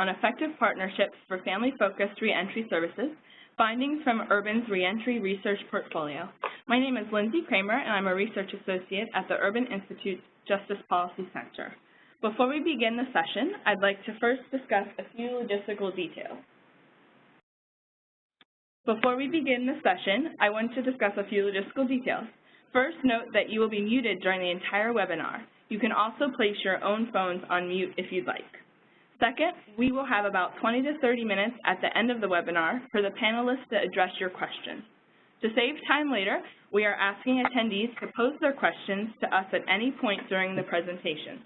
on effective partnerships for family-focused reentry services, findings from Urban's Reentry Research Portfolio. My name is Lindsay Kramer, and I'm a research associate at the Urban Institute's Justice Policy Center. Before we begin the session, I'd like to first discuss a few logistical details. Before we begin the session, I want to discuss a few logistical details. First, note that you will be muted during the entire webinar. You can also place your own phones on mute if you'd like. Second, we will have about 20 to 30 minutes at the end of the webinar for the panelists to address your questions. To save time later, we are asking attendees to post their questions to us at any point during the presentation.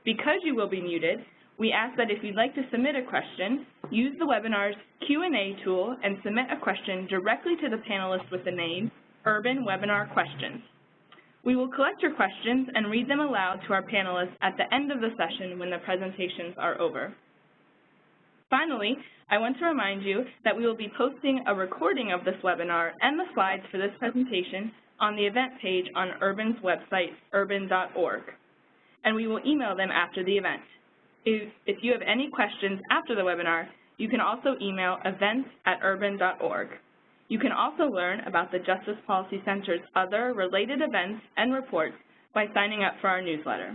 Because you will be muted, we ask that if you'd like to submit a question, use the webinar's Q&A tool and submit a question directly to the panelist with the name Urban Webinar Questions. We will collect your questions and read them aloud to our panelists at the end of the session when the presentations are over. Finally, I want to remind you that we will be posting a recording of this webinar and the slides for this presentation on the event page on Urban's website, urban.org, and we will email them after the event. If you have any questions after the webinar, you can also email events@urban.org. You can also learn about the Justice Policy Center's other related events and reports by signing up for our newsletter.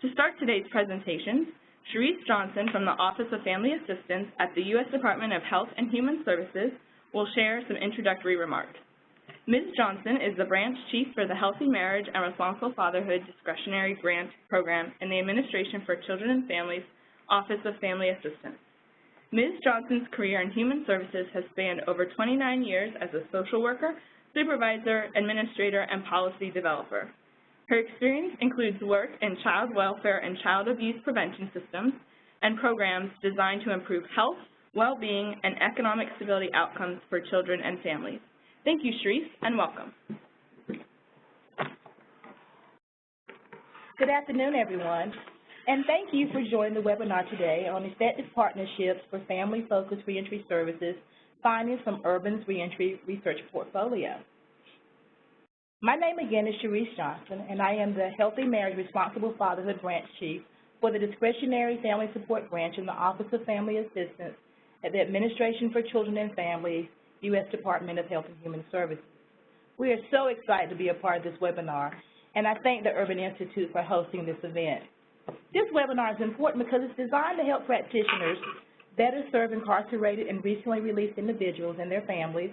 To start today's presentations, Cherise Johnson from the Office of Family Assistance at the U.S. Department of Health and Human Services will share some introductory remarks. Ms. Johnson is the branch chief for the Healthy Marriage and Responsible Fatherhood Discretionary Grant Program in the Administration for Children and Families Office of Family Assistance. Ms. Johnson's career in human services has spanned over 29 years as a social worker, supervisor, administrator, and policy developer. Her experience includes work in child welfare and child abuse prevention systems and programs designed to improve health, well-being, and economic stability outcomes for children and families. Thank you, Cherise, and welcome. Good afternoon, everyone. And thank you for joining the webinar today on effective partnerships for family-focused reentry services, findings from Urban's Reentry Research Portfolio. My name again is Cherise Johnson, and I am the Healthy Marriage Responsible Fatherhood Branch Chief for the Discretionary Family Support Branch in the Office of Family Assistance at the Administration for Children and Families, U.S. Department of Health and Human Services. We are so excited to be a part of this webinar, and I thank the Urban Institute for hosting this event. This webinar is important because it's designed to help practitioners better serve incarcerated and recently released individuals and their families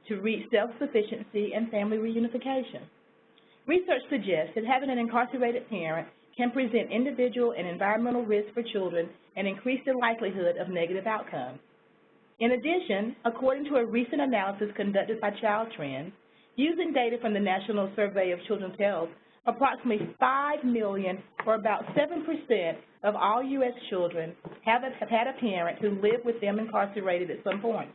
to reach self-sufficiency and family reunification. Research suggests that having an incarcerated parent can present individual and environmental risks for children and increase the likelihood of negative outcomes. In addition, according to a recent analysis conducted by Child Trends, using data from the National Survey of Children's Health, approximately 5 million, or about 7% of all U.S. children have had a parent who lived with them incarcerated at some point.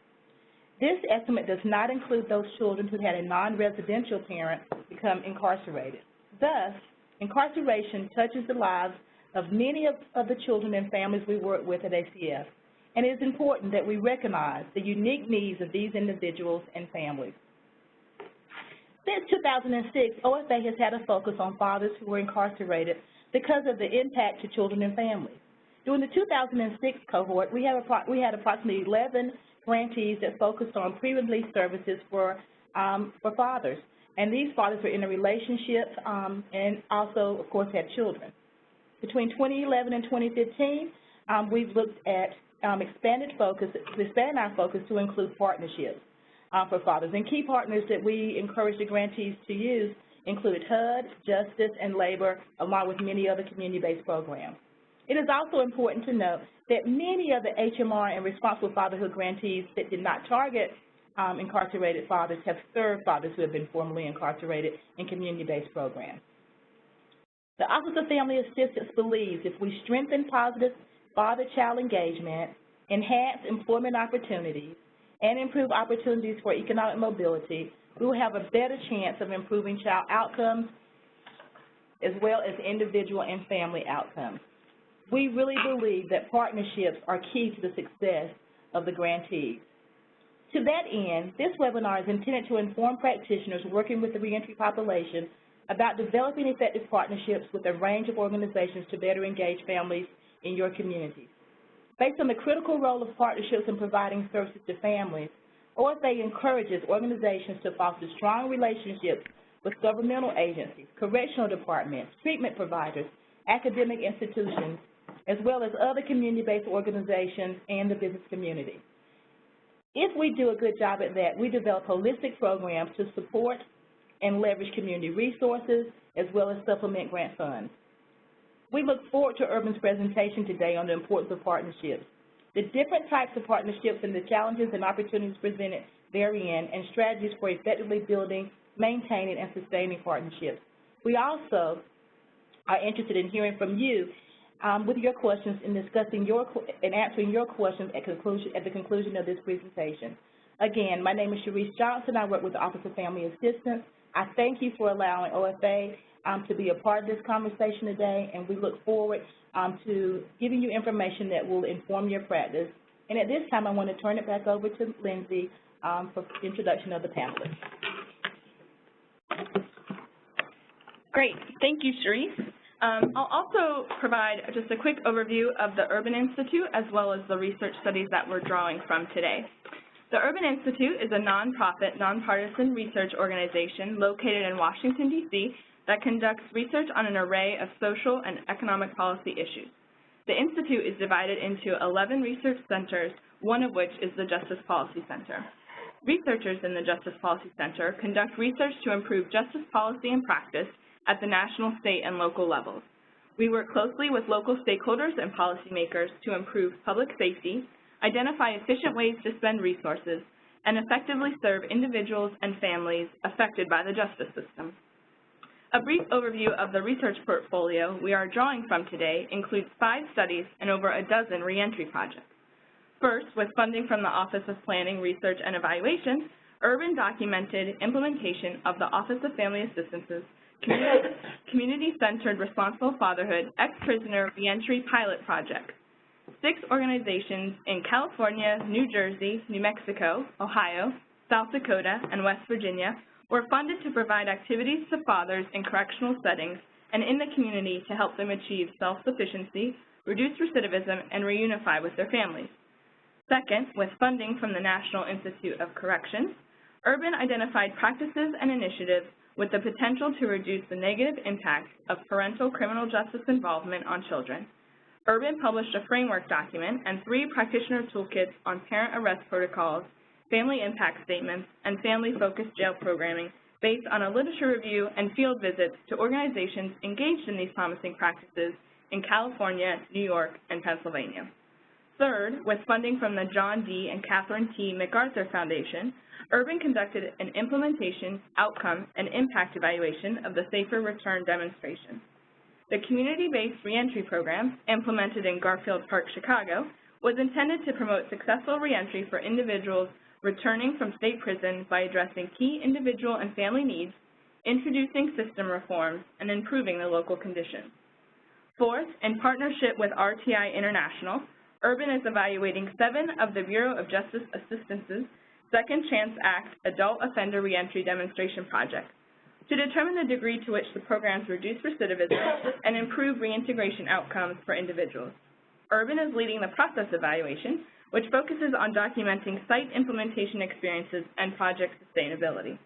This estimate does not include those children who had a non-residential parent become incarcerated. Thus, incarceration touches the lives of many of the children and families we work with at ACF, and it is important that we recognize the unique needs of these individuals and families. Since 2006, OFA has had a focus on fathers who were incarcerated because of the impact to children and families. During the 2006 cohort, we had approximately 11 grantees that focused on pre-release services for fathers. And these fathers were in a relationship and also, of course, had children. Between 2011 and 2015, we've looked at expanding our focus to include partnerships for fathers. And key partners that we encourage the grantees to use include HUD, Justice, and Labor, along with many other community-based programs. It is also important to note that many of the HMR and Responsible Fatherhood grantees that did not target incarcerated fathers have served fathers who have been formerly incarcerated in community-based programs. The Office of Family Assistance believes if we strengthen positive father-child engagement, enhance employment opportunities, and improve opportunities for economic mobility, we will have a better chance of improving child outcomes as well as individual and family outcomes. We really believe that partnerships are key to the success of the grantees. To that end, this webinar is intended to inform practitioners working with the reentry population about developing effective partnerships with a range of organizations to better engage families in your communities. Based on the critical role of partnerships in providing services to families, OFA encourages organizations to foster strong relationships with governmental agencies, correctional departments, treatment providers, academic institutions, as well as other community-based organizations and the business community. If we do a good job at that, we develop holistic programs to support and leverage community resources as well as supplement grant funds. We look forward to Urban's presentation today on the importance of partnerships, the different types of partnerships and the challenges and opportunities presented therein, and strategies for effectively building, maintaining, and sustaining partnerships. We also are interested in hearing from you with your questions and discussing and answering your questions at the conclusion of this presentation. Again, my name is Sharice Johnson. I work with the Office of Family Assistance. I thank you for allowing OFA to be a part of this conversation today, and we look forward to giving you information that will inform your practice. And at this time, I want to turn it back over to Lindsay for introduction of the panelists. Great. Thank you, Sharice. I'll also provide just a quick overview of the Urban Institute as well as the research studies that we're drawing from today. The Urban Institute is a nonprofit, nonpartisan research organization located in Washington, D.C. that conducts research on an array of social and economic policy issues. The Institute is divided into 11 research centers, one of which is the Justice Policy Center. Researchers in the Justice Policy Center conduct research to improve justice policy and practice at the national, state, and local levels. We work closely with local stakeholders and policymakers to improve public safety, identify efficient ways to spend resources, and effectively serve individuals and families affected by the justice system. A brief overview of the research portfolio we are drawing from today includes 5 studies and over a dozen reentry projects. First, with funding from the Office of Planning, Research, and Evaluation, Urban documented implementation of the Office of Family Assistance's Community-Centered Responsible Fatherhood Ex-Prisoner Reentry Pilot Project. 6 organizations in California, New Jersey, New Mexico, Ohio, South Dakota, and West Virginia were funded to provide activities to fathers in correctional settings and in the community to help them achieve self-sufficiency, reduce recidivism, and reunify with their families. Second, with funding from the National Institute of Corrections, Urban identified practices and initiatives with the potential to reduce the negative impacts of parental criminal justice involvement on children. Urban published a framework document and 3 practitioner toolkits on parent arrest protocols, family impact statements, and family-focused jail programming based on a literature review and field visits to organizations engaged in these promising practices in California, New York, and Pennsylvania. Third, with funding from the John D. and Catherine T. MacArthur Foundation, Urban conducted an implementation, outcome, and impact evaluation of the Safer Return demonstration. The community-based reentry program, implemented in Garfield Park, Chicago, was intended to promote successful reentry for individuals returning from state prison by addressing key individual and family needs, introducing system reforms, and improving the local conditions. Fourth, in partnership with RTI International, Urban is evaluating 7 of the Bureau of Justice Assistance's Second Chance Act Adult Offender Reentry Demonstration Projects to determine the degree to which the programs reduce recidivism and improve reintegration outcomes for individuals. Urban is leading the process evaluation, which focuses on documenting site implementation experiences and project sustainability.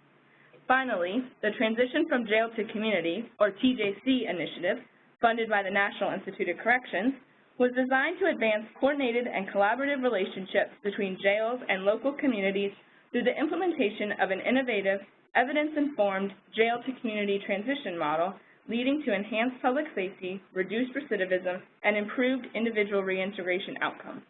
Finally, the Transition from Jail to Community, or TJC initiative, funded by the National Institute of Corrections, was designed to advance coordinated and collaborative relationships between jails and local communities through the implementation of an innovative, evidence-informed jail-to-community transition model leading to enhanced public safety, reduced recidivism, and improved individual reintegration outcomes.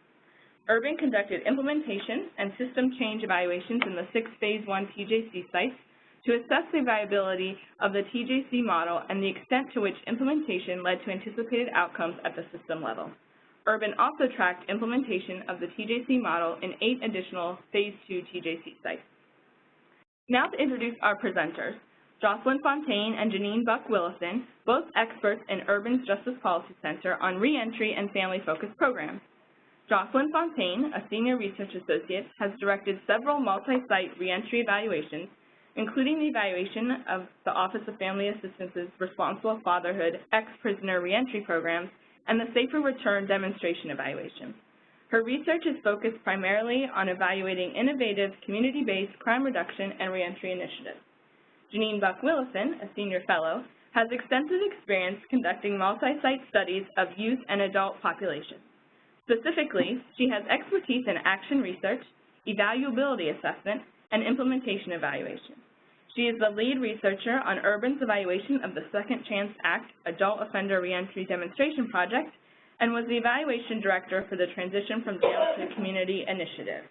Urban conducted implementation and system change evaluations in the 6 Phase 1 TJC sites to assess the viability of the TJC model and the extent to which implementation led to anticipated outcomes at the system level. Urban also tracked implementation of the TJC model in 8 additional Phase 2 TJC sites. Now to introduce our presenters, Jocelyn Fontaine and Janine Buck-Willison, both experts in Urban's Justice Policy Center on reentry and family-focused programs. Jocelyn Fontaine, a senior research associate, has directed several multi-site reentry evaluations, including the evaluation of the Office of Family Assistance's Responsible Fatherhood Ex-Prisoner Reentry Programs and the Safer Return demonstration evaluation. Her research is focused primarily on evaluating innovative community-based crime reduction and reentry initiatives. Janine Buck-Willison, a senior fellow, has extensive experience conducting multi-site studies of youth and adult populations. Specifically, she has expertise in action research, evaluability assessment, and implementation evaluation. She is the lead researcher on Urban's evaluation of the Second Chance Act Adult Offender Reentry Demonstration Project and was the evaluation director for the Transition from Jail to Community initiative.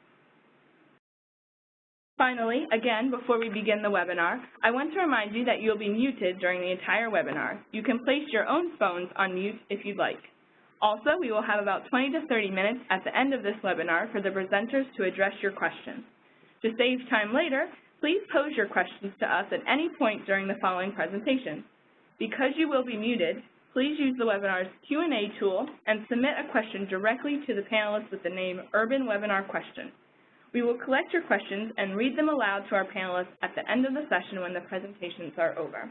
Finally, again, before we begin the webinar, I want to remind you that you'll be muted during the entire webinar. You can place your own phones on mute if you'd like. Also, we will have about 20 to 30 minutes at the end of this webinar for the presenters to address your questions. To save time later, please pose your questions to us at any point during the following presentation. Because you will be muted, please use the webinar's Q&A tool and submit a question directly to the panelists with the name Urban Webinar Question. We will collect your questions and read them aloud to our panelists at the end of the session when the presentations are over.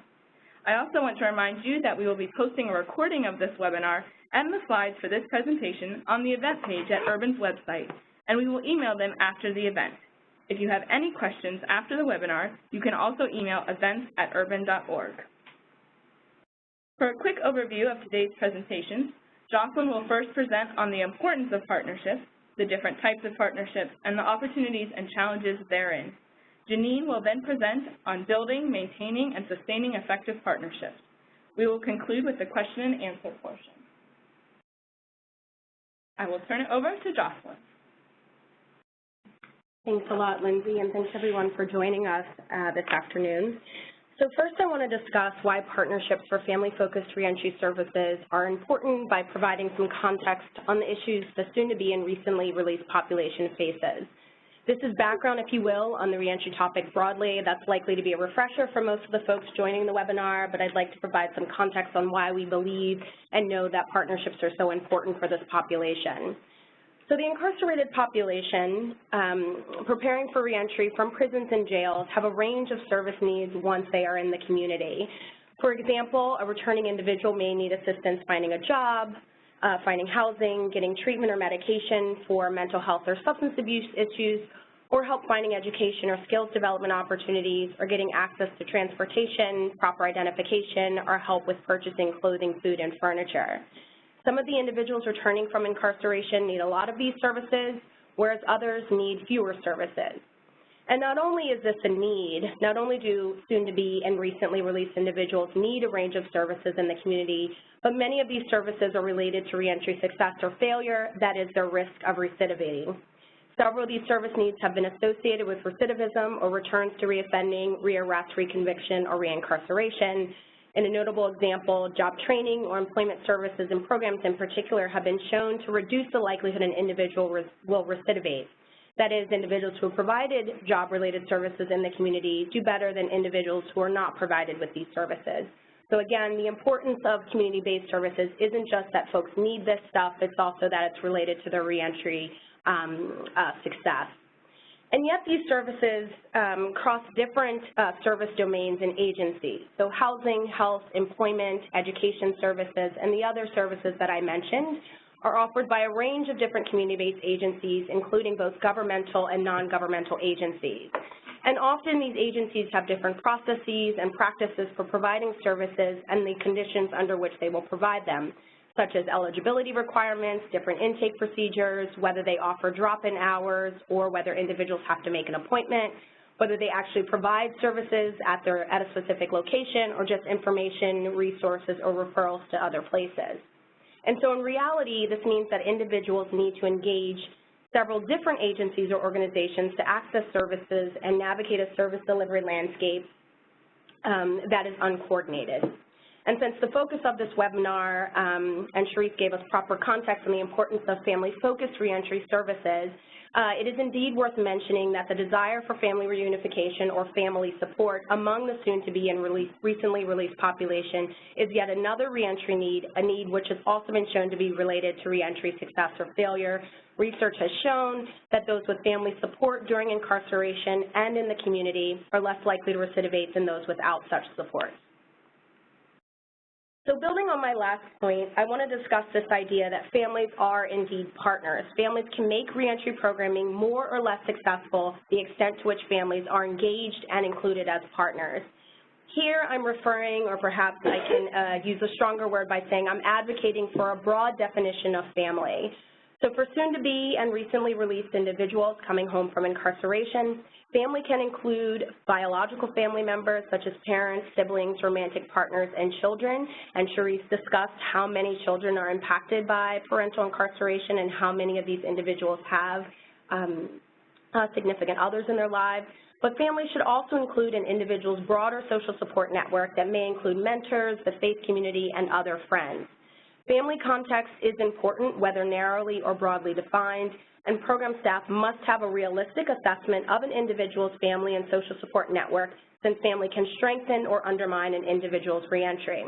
I also want to remind you that we will be posting a recording of this webinar and the slides for this presentation on the event page at Urban's website, and we will email them after the event. If you have any questions after the webinar, you can also email events@urban.org. For a quick overview of today's presentations, Jocelyn will first present on the importance of partnerships, the different types of partnerships, and the opportunities and challenges therein. Janine will then present on building, maintaining, and sustaining effective partnerships. We will conclude with the question and answer portion. I will turn it over to Jocelyn. Thanks a lot, Lindsay, and thanks everyone for joining us this afternoon. So first I want to discuss why partnerships for family-focused reentry services are important by providing some context on the issues the soon-to-be and recently released population faces. This is background, if you will, on the reentry topic broadly. That's likely to be a refresher for most of the folks joining the webinar, but I'd like to provide some context on why we believe and know that partnerships are so important for this population. So the incarcerated population preparing for reentry from prisons and jails have a range of service needs once they are in the community. For example, a returning individual may need assistance finding a job, finding housing, getting treatment or medication for mental health or substance abuse issues, or help finding education or skills development opportunities, or getting access to transportation, proper identification, or help with purchasing clothing, food, and furniture. Some of the individuals returning from incarceration need a lot of these services, whereas others need fewer services. And not only is this a need, not only do soon-to-be and recently released individuals need a range of services in the community, but many of these services are related to reentry success or failure, that is, their risk of recidivating. Several of these service needs have been associated with recidivism or returns to reoffending, rearrest, reconviction, or reincarceration. In a notable example, job training or employment services and programs in particular have been shown to reduce the likelihood an individual will recidivate. That is, individuals who have provided job-related services in the community do better than individuals who are not provided with these services. So again, the importance of community-based services isn't just that folks need this stuff, it's also that it's related to their reentry success. And yet these services cross different service domains and agencies. So housing, health, employment, education services, and the other services that I mentioned are offered by a range of different community-based agencies, including both governmental and non-governmental agencies. And often these agencies have different processes and practices for providing services and the conditions under which they will provide them, such as eligibility requirements, different intake procedures, whether they offer drop-in hours or whether individuals have to make an appointment, whether they actually provide services at a specific location or just information, resources, or referrals to other places. And so in reality, this means that individuals need to engage several different agencies or organizations to access services and navigate a service delivery landscape that is uncoordinated. And since the focus of this webinar, and Sharif gave us proper context on the importance of family-focused reentry services, it is indeed worth mentioning that the desire for family reunification or family support among the soon-to-be and recently released population is yet another reentry need, a need which has also been shown to be related to reentry success or failure. Research has shown that those with family support during incarceration and in the community are less likely to recidivate than those without such support. So building on my last point, I want to discuss this idea that families are indeed partners. Families can make reentry programming more or less successful the extent to which families are engaged and included as partners. Here I'm referring, or perhaps I can use a stronger word by saying I'm advocating for a broad definition of family. So for soon-to-be and recently released individuals coming home from incarceration, family can include biological family members such as parents, siblings, romantic partners, and children. And Sharice discussed how many children are impacted by parental incarceration and how many of these individuals have significant others in their lives. But families should also include an individual's broader social support network that may include mentors, the faith community, and other friends. Family context is important, whether narrowly or broadly defined, and program staff must have a realistic assessment of an individual's family and social support network, since family can strengthen or undermine an individual's reentry.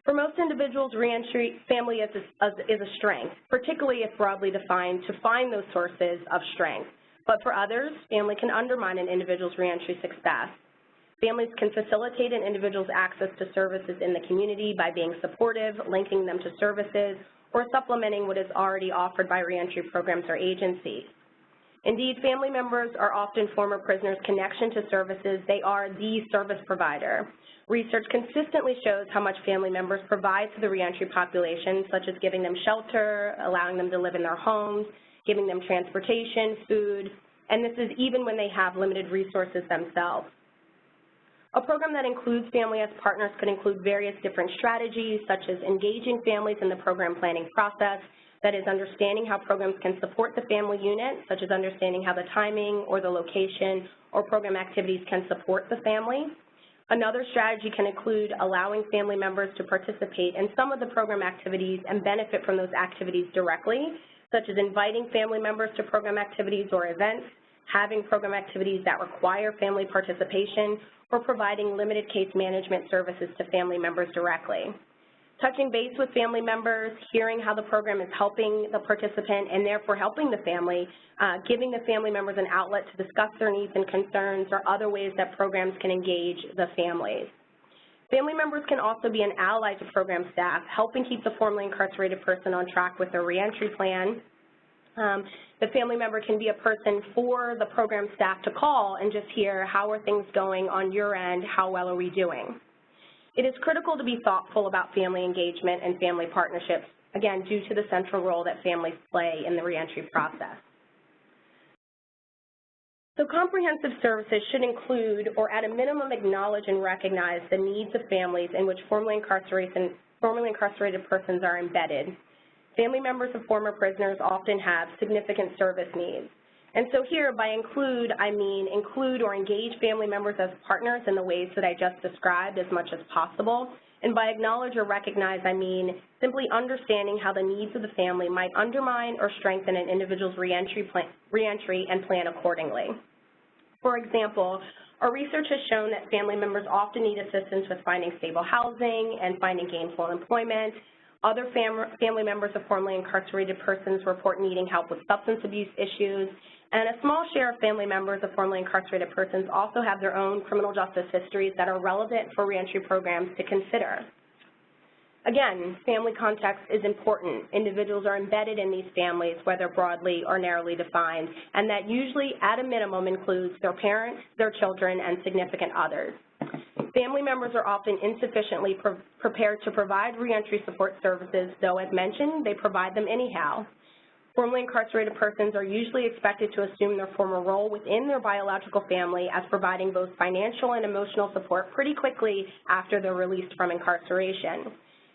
For most individuals, reentry family is a strength, particularly if broadly defined, to find those sources of strength. But for others, family can undermine an individual's reentry success. Families can facilitate an individual's access to services in the community by being supportive, linking them to services, or supplementing what is already offered by reentry programs or agencies. Indeed, family members are often former prisoners' connection to services. They are the service provider. Research consistently shows how much family members provide to the reentry population, such as giving them shelter, allowing them to live in their homes, giving them transportation, food, and this is even when they have limited resources themselves. A program that includes family as partners could include various different strategies, such as engaging families in the program planning process, that is understanding how programs can support the family unit, such as understanding how the timing or the location or program activities can support the family. Another strategy can include allowing family members to participate in some of the program activities and benefit from those activities directly, such as inviting family members to program activities or events, having program activities that require family participation, or providing limited case management services to family members directly. Touching base with family members, hearing how the program is helping the participant and therefore helping the family, giving the family members an outlet to discuss their needs and concerns or other ways that programs can engage the families. Family members can also be an ally to program staff, helping keep the formerly incarcerated person on track with their reentry plan. The family member can be a person for the program staff to call and just hear, how are things going on your end, how well are we doing? It is critical to be thoughtful about family engagement and family partnerships, again, due to the central role that families play in the reentry process. So comprehensive services should include, or at a minimum acknowledge and recognize, the needs of families in which formerly incarcerated persons are embedded. Family members of former prisoners often have significant service needs. And so here, by include, I mean include or engage family members as partners in the ways that I just described as much as possible. And by acknowledge or recognize, I mean simply understanding how the needs of the family might undermine or strengthen an individual's reentry and plan accordingly. For example, our research has shown that family members often need assistance with finding stable housing and finding gainful employment. Other family members of formerly incarcerated persons report needing help with substance abuse issues, and a small share of family members of formerly incarcerated persons also have their own criminal justice histories that are relevant for reentry programs to consider. Again, family context is important. Individuals are embedded in these families, whether broadly or narrowly defined, and that usually, at a minimum, includes their parents, their children, and significant others. Family members are often insufficiently prepared to provide reentry support services, though, as mentioned, they provide them anyhow. Formerly incarcerated persons are usually expected to assume their former role within their biological family as providing both financial and emotional support pretty quickly after they're released from incarceration.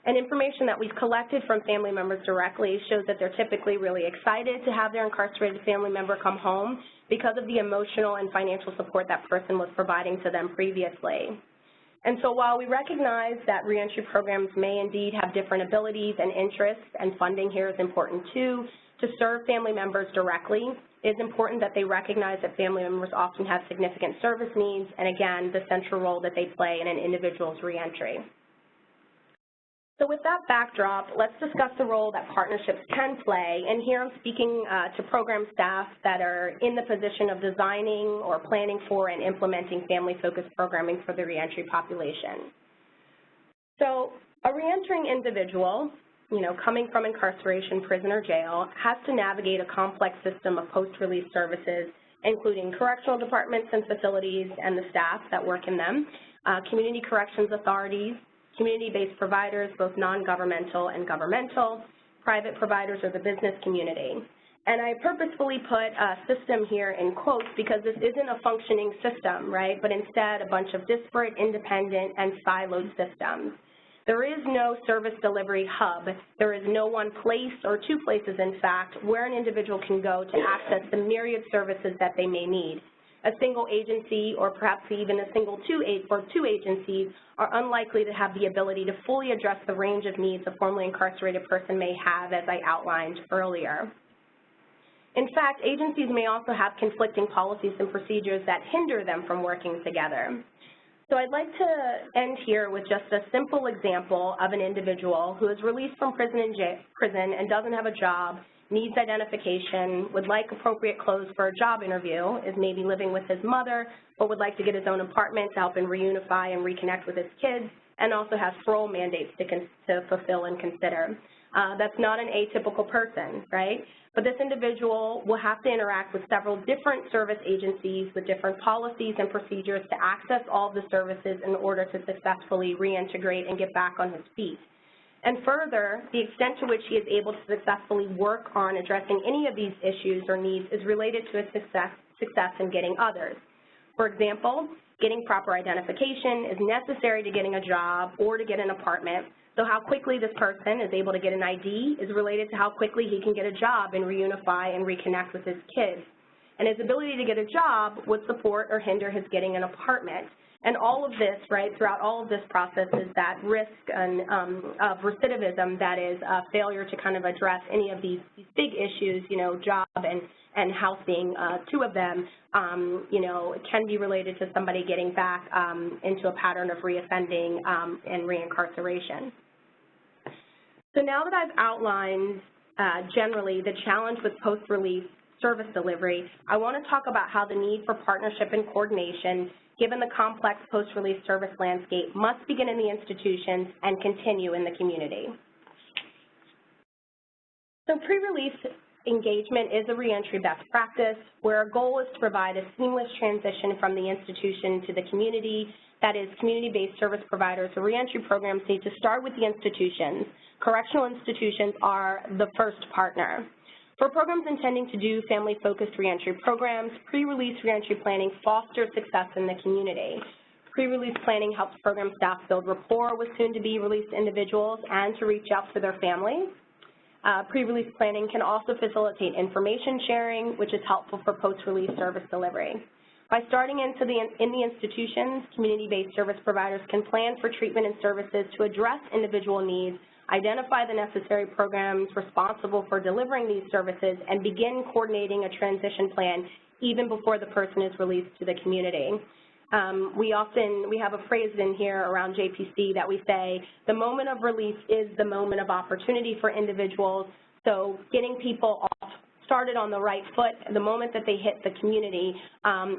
And information that we've collected from family members directly shows that they're typically really excited to have their incarcerated family member come home because of the emotional and financial support that person was providing to them previously. And so while we recognize that reentry programs may indeed have different abilities and interests, and funding here is important too, to serve family members directly, it is important that they recognize that family members often have significant service needs and, again, the central role that they play in an individual's reentry. So with that backdrop, let's discuss the role that partnerships can play. And here I'm speaking to program staff that are in the position of designing or planning for and implementing family-focused programming for the reentry population. So A reentering individual, coming from incarceration, prison, or jail, has to navigate a complex system of post-release services, including correctional departments and facilities and the staff that work in them, community corrections authorities, community-based providers, both non-governmental and governmental, private providers, or the business community. And I purposefully put a system here in quotes because this isn't a functioning system, right, but instead a bunch of disparate, independent, and siloed systems. There is no service delivery hub. There is no one place or two places, in fact, where an individual can go to access the myriad services that they may need. A single agency or perhaps even a single two agencies are unlikely to have the ability to fully address the range of needs a formerly incarcerated person may have, as I outlined earlier. In fact, agencies may also have conflicting policies and procedures that hinder them from working together. So I'd like to end here with just a simple example of an individual who is released from prison and doesn't have a job, needs identification, would like appropriate clothes for a job interview, is maybe living with his mother, but would like to get his own apartment to help him reunify and reconnect with his kids, and also has parole mandates to fulfill and consider. That's not an atypical person, right? But this individual will have to interact with several different service agencies with different policies and procedures to access all of the services in order to successfully reintegrate and get back on his feet. And further, the extent to which he is able to successfully work on addressing any of these issues or needs is related to his success in getting others. For example, getting proper identification is necessary to getting a job or to get an apartment. So how quickly this person is able to get an ID is related to how quickly he can get a job and reunify and reconnect with his kids. And his ability to get a job would support or hinder his getting an apartment. And all of this, right, throughout all of this process is that risk of recidivism, that is a failure to kind of address any of these big issues, job and housing, two of them, can be related to somebody getting back into a pattern of reoffending and reincarceration. So now that I've outlined generally the challenge with post-release service delivery, I want to talk about how the need for partnership and coordination, given the complex post-release service landscape, must begin in the institutions and continue in the community. So pre-release engagement is a reentry best practice where our goal is to provide a seamless transition from the institution to the community. That is, community-based service providers or reentry programs need to start with the institutions. Correctional institutions are the first partner. For programs intending to do family-focused reentry programs, pre-release reentry planning fosters success in the community. Pre-release planning helps program staff build rapport with soon-to-be released individuals and to reach out to their families. Pre-release planning can also facilitate information sharing, which is helpful for post-release service delivery. By starting in the institutions, community-based service providers can plan for treatment and services to address individual needs, identify the necessary programs responsible for delivering these services, and begin coordinating a transition plan even before the person is released to the community. We have a phrase in here around JPC that we say, the moment of release is the moment of opportunity for individuals, so getting people started on the right foot the moment that they hit the community,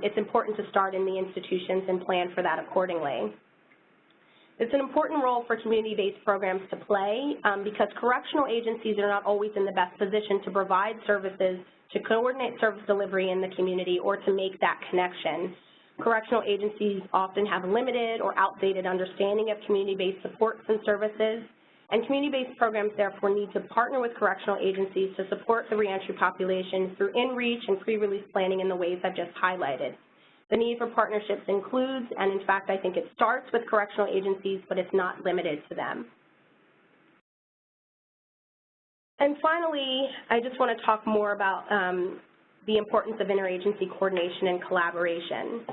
it's important to start in the institutions and plan for that accordingly. It's an important role for community-based programs to play because correctional agencies are not always in the best position to provide services, to coordinate service delivery in the community, or to make that connection. Correctional agencies often have limited or outdated understanding of community-based supports and services, and community-based programs therefore need to partner with correctional agencies to support the reentry population through in-reach and pre-release planning in the ways I've just highlighted. The need for partnerships includes, and in fact I think it starts with correctional agencies, but it's not limited to them. And finally, I just want to talk more about the importance of interagency coordination and collaboration.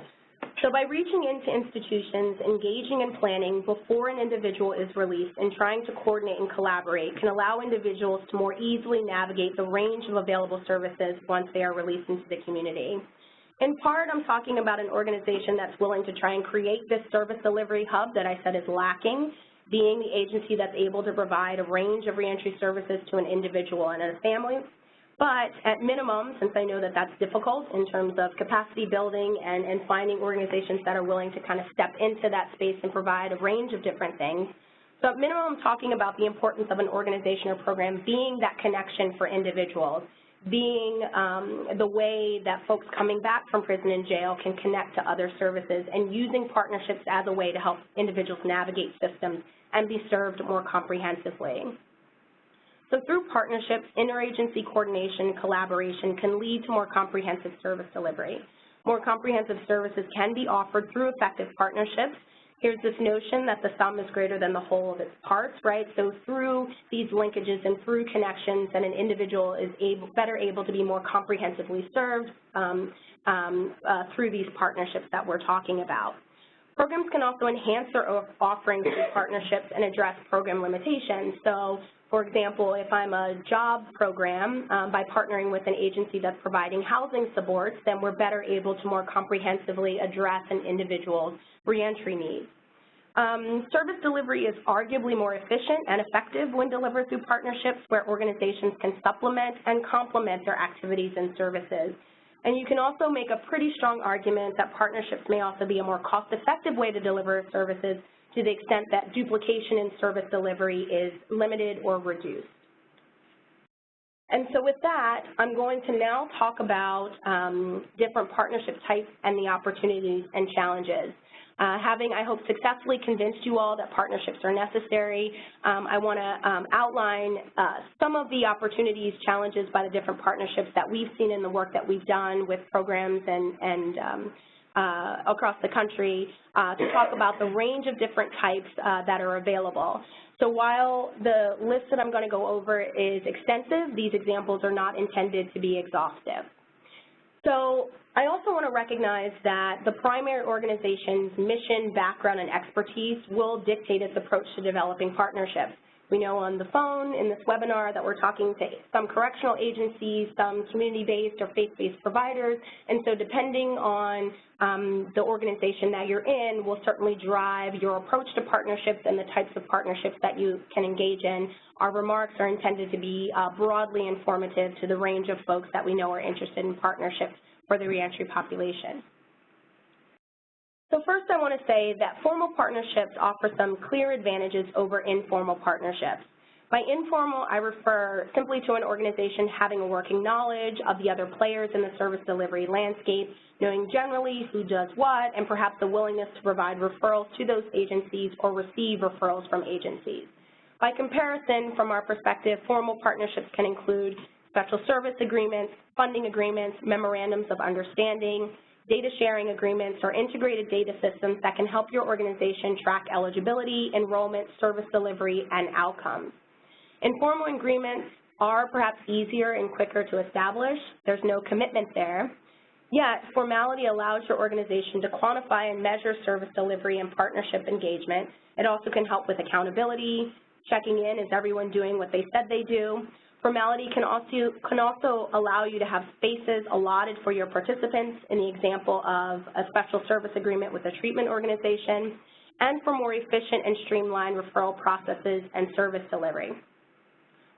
So by reaching into institutions, engaging in planning before an individual is released and trying to coordinate and collaborate can allow individuals to more easily navigate the range of available services once they are released into the community. In part, I'm talking about an organization that's willing to try and create this service delivery hub that I said is lacking, being the agency that's able to provide a range of reentry services to an individual and a family. But at minimum, since I know that that's difficult in terms of capacity building and finding organizations that are willing to kind of step into that space and provide a range of different things, So at minimum, I'm talking about the importance of an organization or program being that connection for individuals, being the way that folks coming back from prison and jail can connect to other services, and using partnerships as a way to help individuals navigate systems and be served more comprehensively. So through partnerships, interagency coordination and collaboration can lead to more comprehensive service delivery. More comprehensive services can be offered through effective partnerships. Here's this notion that the sum is greater than the whole of its parts, right? So through these linkages and through connections, then an individual is better able to be more comprehensively served through these partnerships that we're talking about. Programs can also enhance their offerings through partnerships and address program limitations. So, for example, if I'm a job program, by partnering with an agency that's providing housing supports, then we're better able to more comprehensively address an individual's reentry needs. Service delivery is arguably more efficient and effective when delivered through partnerships where organizations can supplement and complement their activities and services. And you can also make a pretty strong argument that partnerships may also be a more cost-effective way to deliver services to the extent that duplication in service delivery is limited or reduced. And so with that, I'm going to now talk about different partnership types and the opportunities and challenges. Having, I hope, successfully convinced you all that partnerships are necessary, I want to outline some of the opportunities, challenges by the different partnerships that we've seen in the work that we've done with programs and across the country to talk about the range of different types that are available. So while the list that I'm going to go over is extensive, these examples are not intended to be exhaustive. So I also want to recognize that the primary organization's mission, background, and expertise will dictate its approach to developing partnerships. We know on the phone in this webinar that we're talking to some correctional agencies, some community-based or faith-based providers, and so depending on the organization that you're in will certainly drive your approach to partnerships and the types of partnerships that you can engage in. Our remarks are intended to be broadly informative to the range of folks that we know are interested in partnerships for the reentry population. So first I want to say that formal partnerships offer some clear advantages over informal partnerships. By informal, I refer simply to an organization having a working knowledge of the other players in the service delivery landscape, knowing generally who does what, and perhaps the willingness to provide referrals to those agencies or receive referrals from agencies. By comparison, from our perspective, formal partnerships can include special service agreements, funding agreements, memorandums of understanding, data sharing agreements, or integrated data systems that can help your organization track eligibility, enrollment, service delivery, and outcomes. Informal agreements are perhaps easier and quicker to establish. There's no commitment there. Yet, formality allows your organization to quantify and measure service delivery and partnership engagement. It also can help with accountability, checking in, is everyone doing what they said they do? Formality can also allow you to have spaces allotted for your participants in the example of a special service agreement with a treatment organization, and for more efficient and streamlined referral processes and service delivery.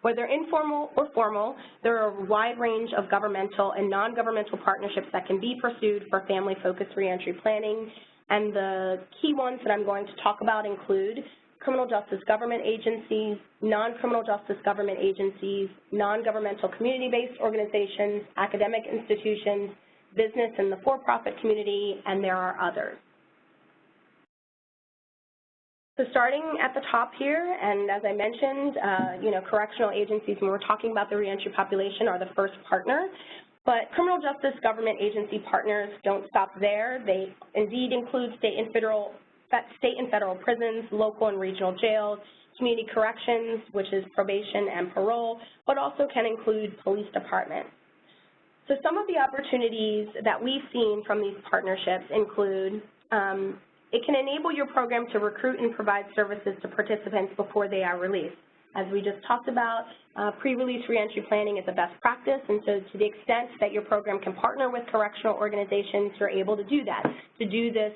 Whether informal or formal, there are a wide range of governmental and non-governmental partnerships that can be pursued for family-focused reentry planning, and the key ones that I'm going to talk about include criminal justice government agencies, non-criminal justice government agencies, non-governmental community-based organizations, academic institutions, business and the for-profit community, and there are others. So starting at the top here, and as I mentioned, correctional agencies, when we're talking about the reentry population, are the first partner. But criminal justice government agency partners don't stop there. They indeed include state and federal prisons, local and regional jails, community corrections, which is probation and parole, but also can include police departments. So some of the opportunities that we've seen from these partnerships include it can enable your program to recruit and provide services to participants before they are released. As we just talked about, pre-release reentry planning is a best practice, and so to the extent that your program can partner with correctional organizations, you're able to do that, to do this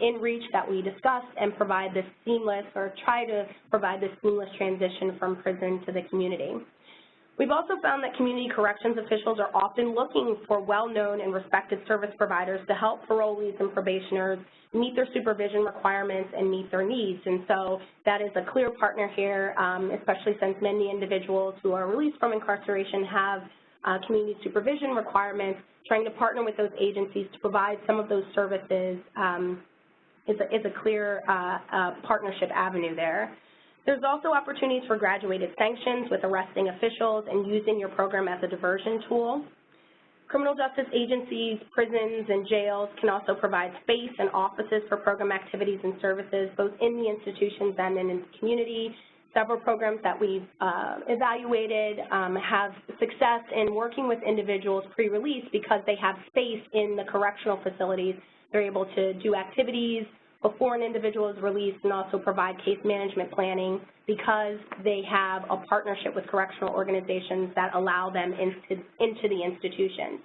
in reach that we discussed and provide this seamless, or try to provide this seamless transition from prison to the community. We've also found that community corrections officials are often looking for well-known and respected service providers to help parolees and probationers meet their supervision requirements and meet their needs. And so that is a clear partner here, especially since many individuals who are released from incarceration have community supervision requirements. Trying to partner with those agencies to provide some of those services is a clear partnership avenue there. There's also opportunities for graduated sanctions with arresting officials and using your program as a diversion tool. Criminal justice agencies, prisons, and jails can also provide space and offices for program activities and services, both in the institutions and in the community. Several programs that we've evaluated have success in working with individuals pre-release because they have space in the correctional facilities. They're able to do activities before an individual is released and also provide case management planning because they have a partnership with correctional organizations that allow them into the institutions.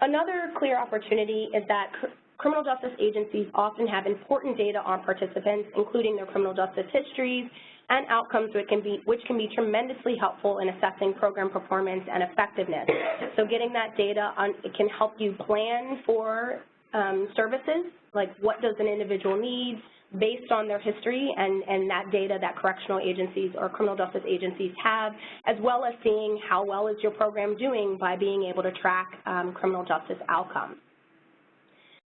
Another clear opportunity is that criminal justice agencies often have important data on participants, including their criminal justice histories and outcomes which can be tremendously helpful in assessing program performance and effectiveness. So getting that data can help you plan for services, like what does an individual need based on their history and that data that correctional agencies or criminal justice agencies have, as well as seeing how well is your program doing by being able to track criminal justice outcomes.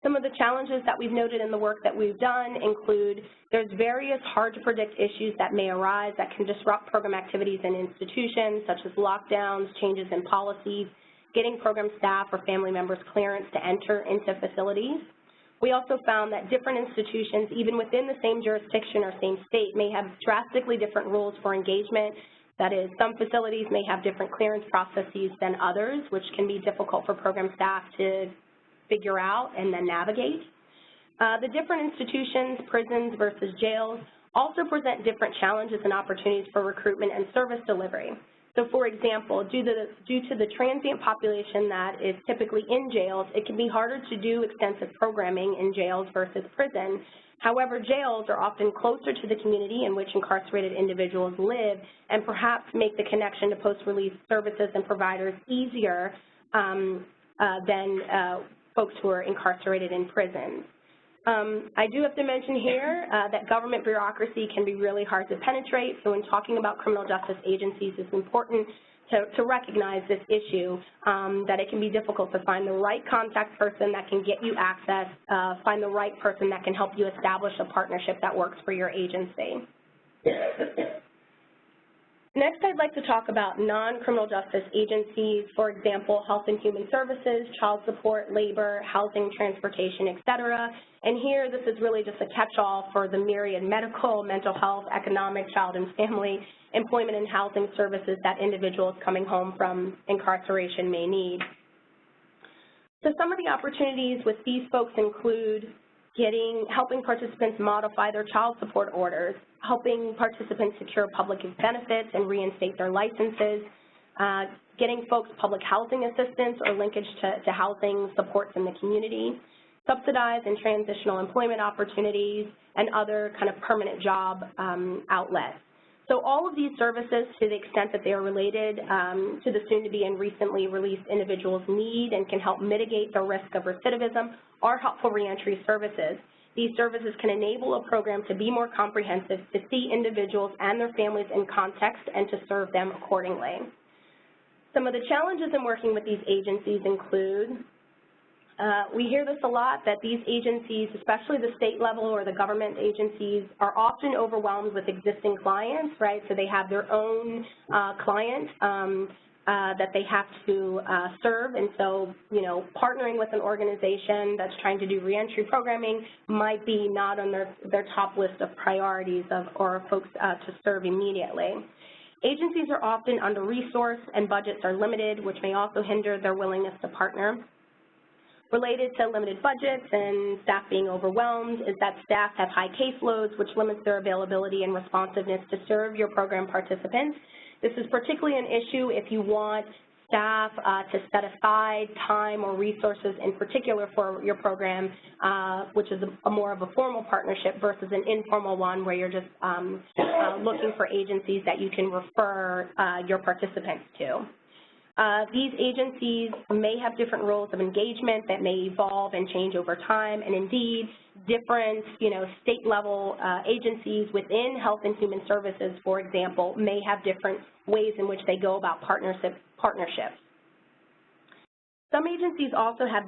Some of the challenges that we've noted in the work that we've done include there's various hard-to-predict issues that may arise that can disrupt program activities in institutions, such as lockdowns, changes in policies, getting program staff or family members clearance to enter into facilities. We also found that different institutions, even within the same jurisdiction or same state, may have drastically different rules for engagement. That is, some facilities may have different clearance processes than others, which can be difficult for program staff to figure out and then navigate. The different institutions, prisons versus jails, also present different challenges and opportunities for recruitment and service delivery. So, for example, due to the transient population that is typically in jails, it can be harder to do extensive programming in jails versus prison. However, jails are often closer to the community in which incarcerated individuals live and perhaps make the connection to post-release services and providers easier than folks who are incarcerated in prisons. I do have to mention here that government bureaucracy can be really hard to penetrate, so in talking about criminal justice agencies, it's important to recognize this issue, that it can be difficult to find the right contact person that can get you access, find the right person that can help you establish a partnership that works for your agency. Next, I'd like to talk about non-criminal justice agencies, for example, Health and Human Services, Child Support, Labor, Housing, Transportation, et cetera. And here, this is really just a catch-all for the myriad medical, mental health, economic, child and family, employment and housing services that individuals coming home from incarceration may need. So some of the opportunities with these folks include helping participants modify their child support orders, helping participants secure public benefits and reinstate their licenses, getting folks public housing assistance or linkage to housing supports in the community, subsidized and transitional employment opportunities, and other kind of permanent job outlets. So all of these services, to the extent that they are related to the soon-to-be and recently released individuals' need and can help mitigate the risk of recidivism, are helpful reentry services. These services can enable a program to be more comprehensive, to see individuals and their families in context, and to serve them accordingly. Some of the challenges in working with these agencies include we hear this a lot, that these agencies, especially the state level or the government agencies, are often overwhelmed with existing clients, right? So they have their own clients that they have to serve, and so, you know, partnering with an organization that's trying to do reentry programming might be not on their top list of priorities or folks to serve immediately. Agencies are often under-resourced and budgets are limited, which may also hinder their willingness to partner. Related to limited budgets and staff being overwhelmed is that staff have high caseloads, which limits their availability and responsiveness to serve your program participants. This is particularly an issue if you want staff to set aside time or resources in particular for your program, which is a more of a formal partnership versus an informal one where you're just looking for agencies that you can refer your participants to. These agencies may have different roles of engagement that may evolve and change over time, and indeed, different, state-level agencies within Health and Human Services, for example, may have different ways in which they go about partnerships. Some agencies also have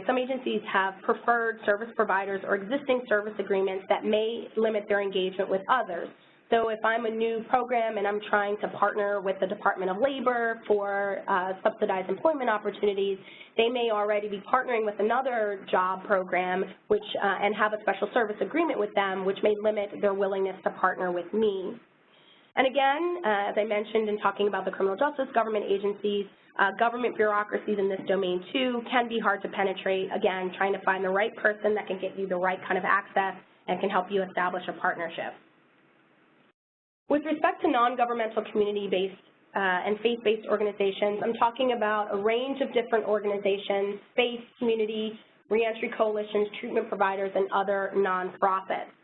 some agencies have preferred service providers or existing service agreements that may limit their engagement with others. So if I'm a new program and I'm trying to partner with the Department of Labor for subsidized employment opportunities, they may already be partnering with another job program and have a special service agreement with them, which may limit their willingness to partner with me. And again, as I mentioned in talking about the criminal justice government agencies, government bureaucracies in this domain too can be hard to penetrate, again, trying to find the right person that can get you the right kind of access and can help you establish a partnership. With respect to non-governmental community-based and faith-based organizations, I'm talking about a range of different organizations, faith, community, reentry coalitions, treatment providers, and other nonprofits.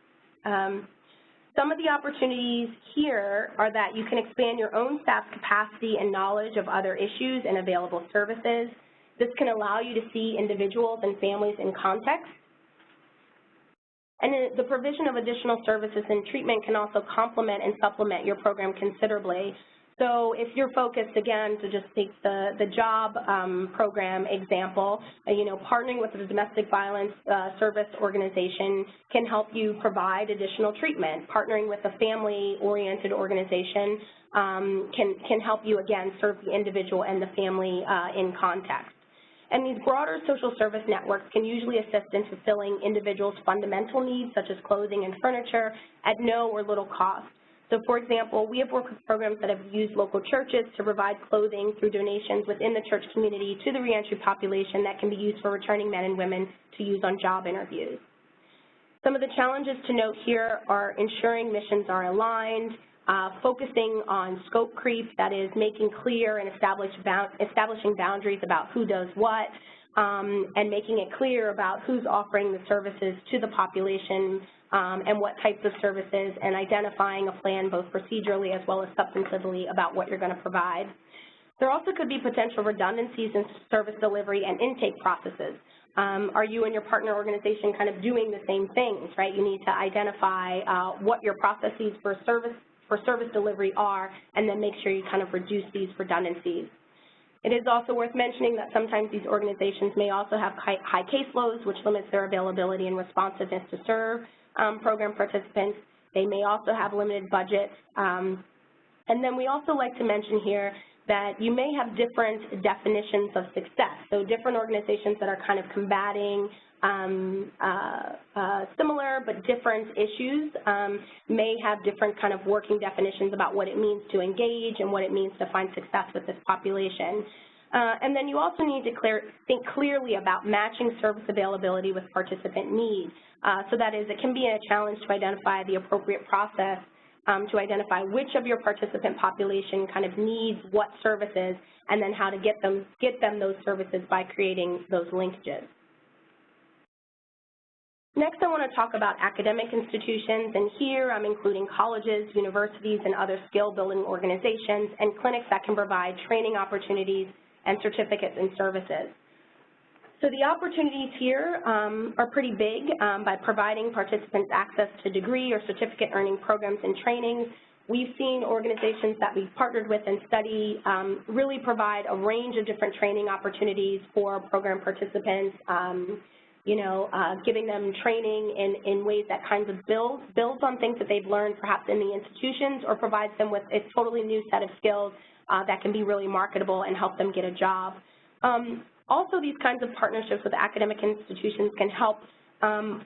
Some of the opportunities here are that you can expand your own staff's capacity and knowledge of other issues and available services. This can allow you to see individuals and families in context. And the provision of additional services and treatment can also complement and supplement your program considerably. So if you're focused, again, to just take the job program example, partnering with a domestic violence service organization can help you provide additional treatment. Partnering with a family-oriented organization can help you, again, serve the individual and the family in context. And these broader social service networks can usually assist in fulfilling individuals' fundamental needs, such as clothing and furniture, at no or little cost. So, for example, we have worked with programs that have used local churches to provide clothing through donations within the church community to the reentry population that can be used for returning men and women to use on job interviews. Some of the challenges to note here are ensuring missions are aligned, focusing on scope creep, that is making clear and establishing boundaries about who does what, and making it clear about who's offering the services to the population and what types of services, and identifying a plan both procedurally as well as substantively about what you're going to provide. There also could be potential redundancies in service delivery and intake processes. Are you and your partner organization kind of doing the same things, right? You need to identify what your processes for service delivery are, and then make sure you kind of reduce these redundancies. It is also worth mentioning that sometimes these organizations may also have high caseloads, which limits their availability and responsiveness to serve program participants. They may also have limited budgets. And then we also like to mention here that you may have different definitions of success. So different organizations that are kind of combating similar but different issues may have different kind of working definitions about what it means to engage and what it means to find success with this population. And then you also need to think clearly about matching service availability with participant needs. So that is, it can be a challenge to identify the appropriate process to identify which of your participant population kind of needs what services, and then how to get them those services by creating those linkages. Next, I want to talk about academic institutions, and here I'm including colleges, universities, and other skill-building organizations and clinics that can provide training opportunities and certificates and services. So the opportunities here are pretty big by providing participants access to degree or certificate earning programs and trainings. We've seen organizations that we've partnered with and study really provide a range of different training opportunities for program participants, giving them training in ways that kinds of builds on things that they've learned perhaps in the institutions, or provides them with a totally new set of skills that can be really marketable and help them get a job. Also, these kinds of partnerships with academic institutions can help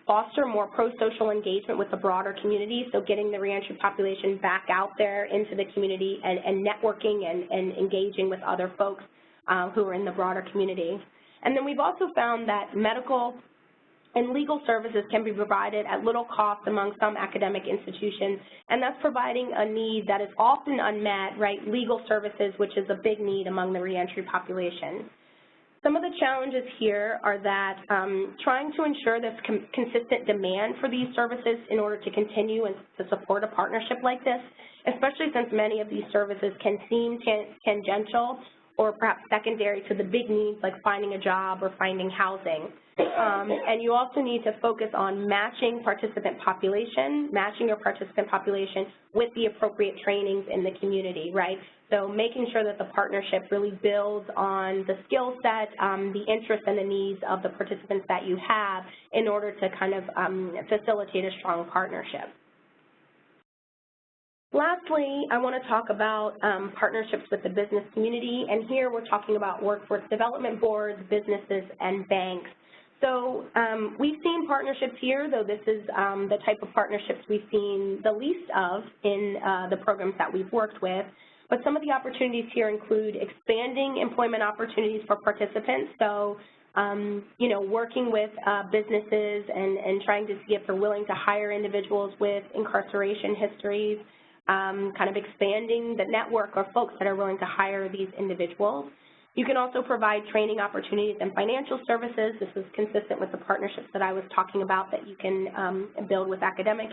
foster more pro-social engagement with the broader community, so getting the reentry population back out there into the community and networking and engaging with other folks who are in the broader community. And then we've also found that medical and legal services can be provided at little cost among some academic institutions, and that's providing a need that is often unmet, right, legal services, which is a big need among the reentry population. Some of the challenges here are that trying to ensure there's consistent demand for these services in order to continue and to support a partnership like this, especially since many of these services can seem tangential or perhaps secondary to the big needs like finding a job or finding housing. And you also need to focus on matching your participant population with the appropriate trainings in the community, right? So making sure that the partnership really builds on the skill set, the interests and the needs of the participants that you have in order to kind of facilitate a strong partnership. Lastly, I want to talk about partnerships with the business community, and here we're talking about workforce development boards, businesses, and banks. So we've seen partnerships here, though this is the type of partnerships we've seen the least of in the programs that we've worked with. But some of the opportunities here include expanding employment opportunities for participants. So, you know, working with businesses and trying to see if they're willing to hire individuals with incarceration histories, kind of expanding the network of folks that are willing to hire these individuals. You can also provide training opportunities and financial services. This is consistent with the partnerships that I was talking about that you can build with academic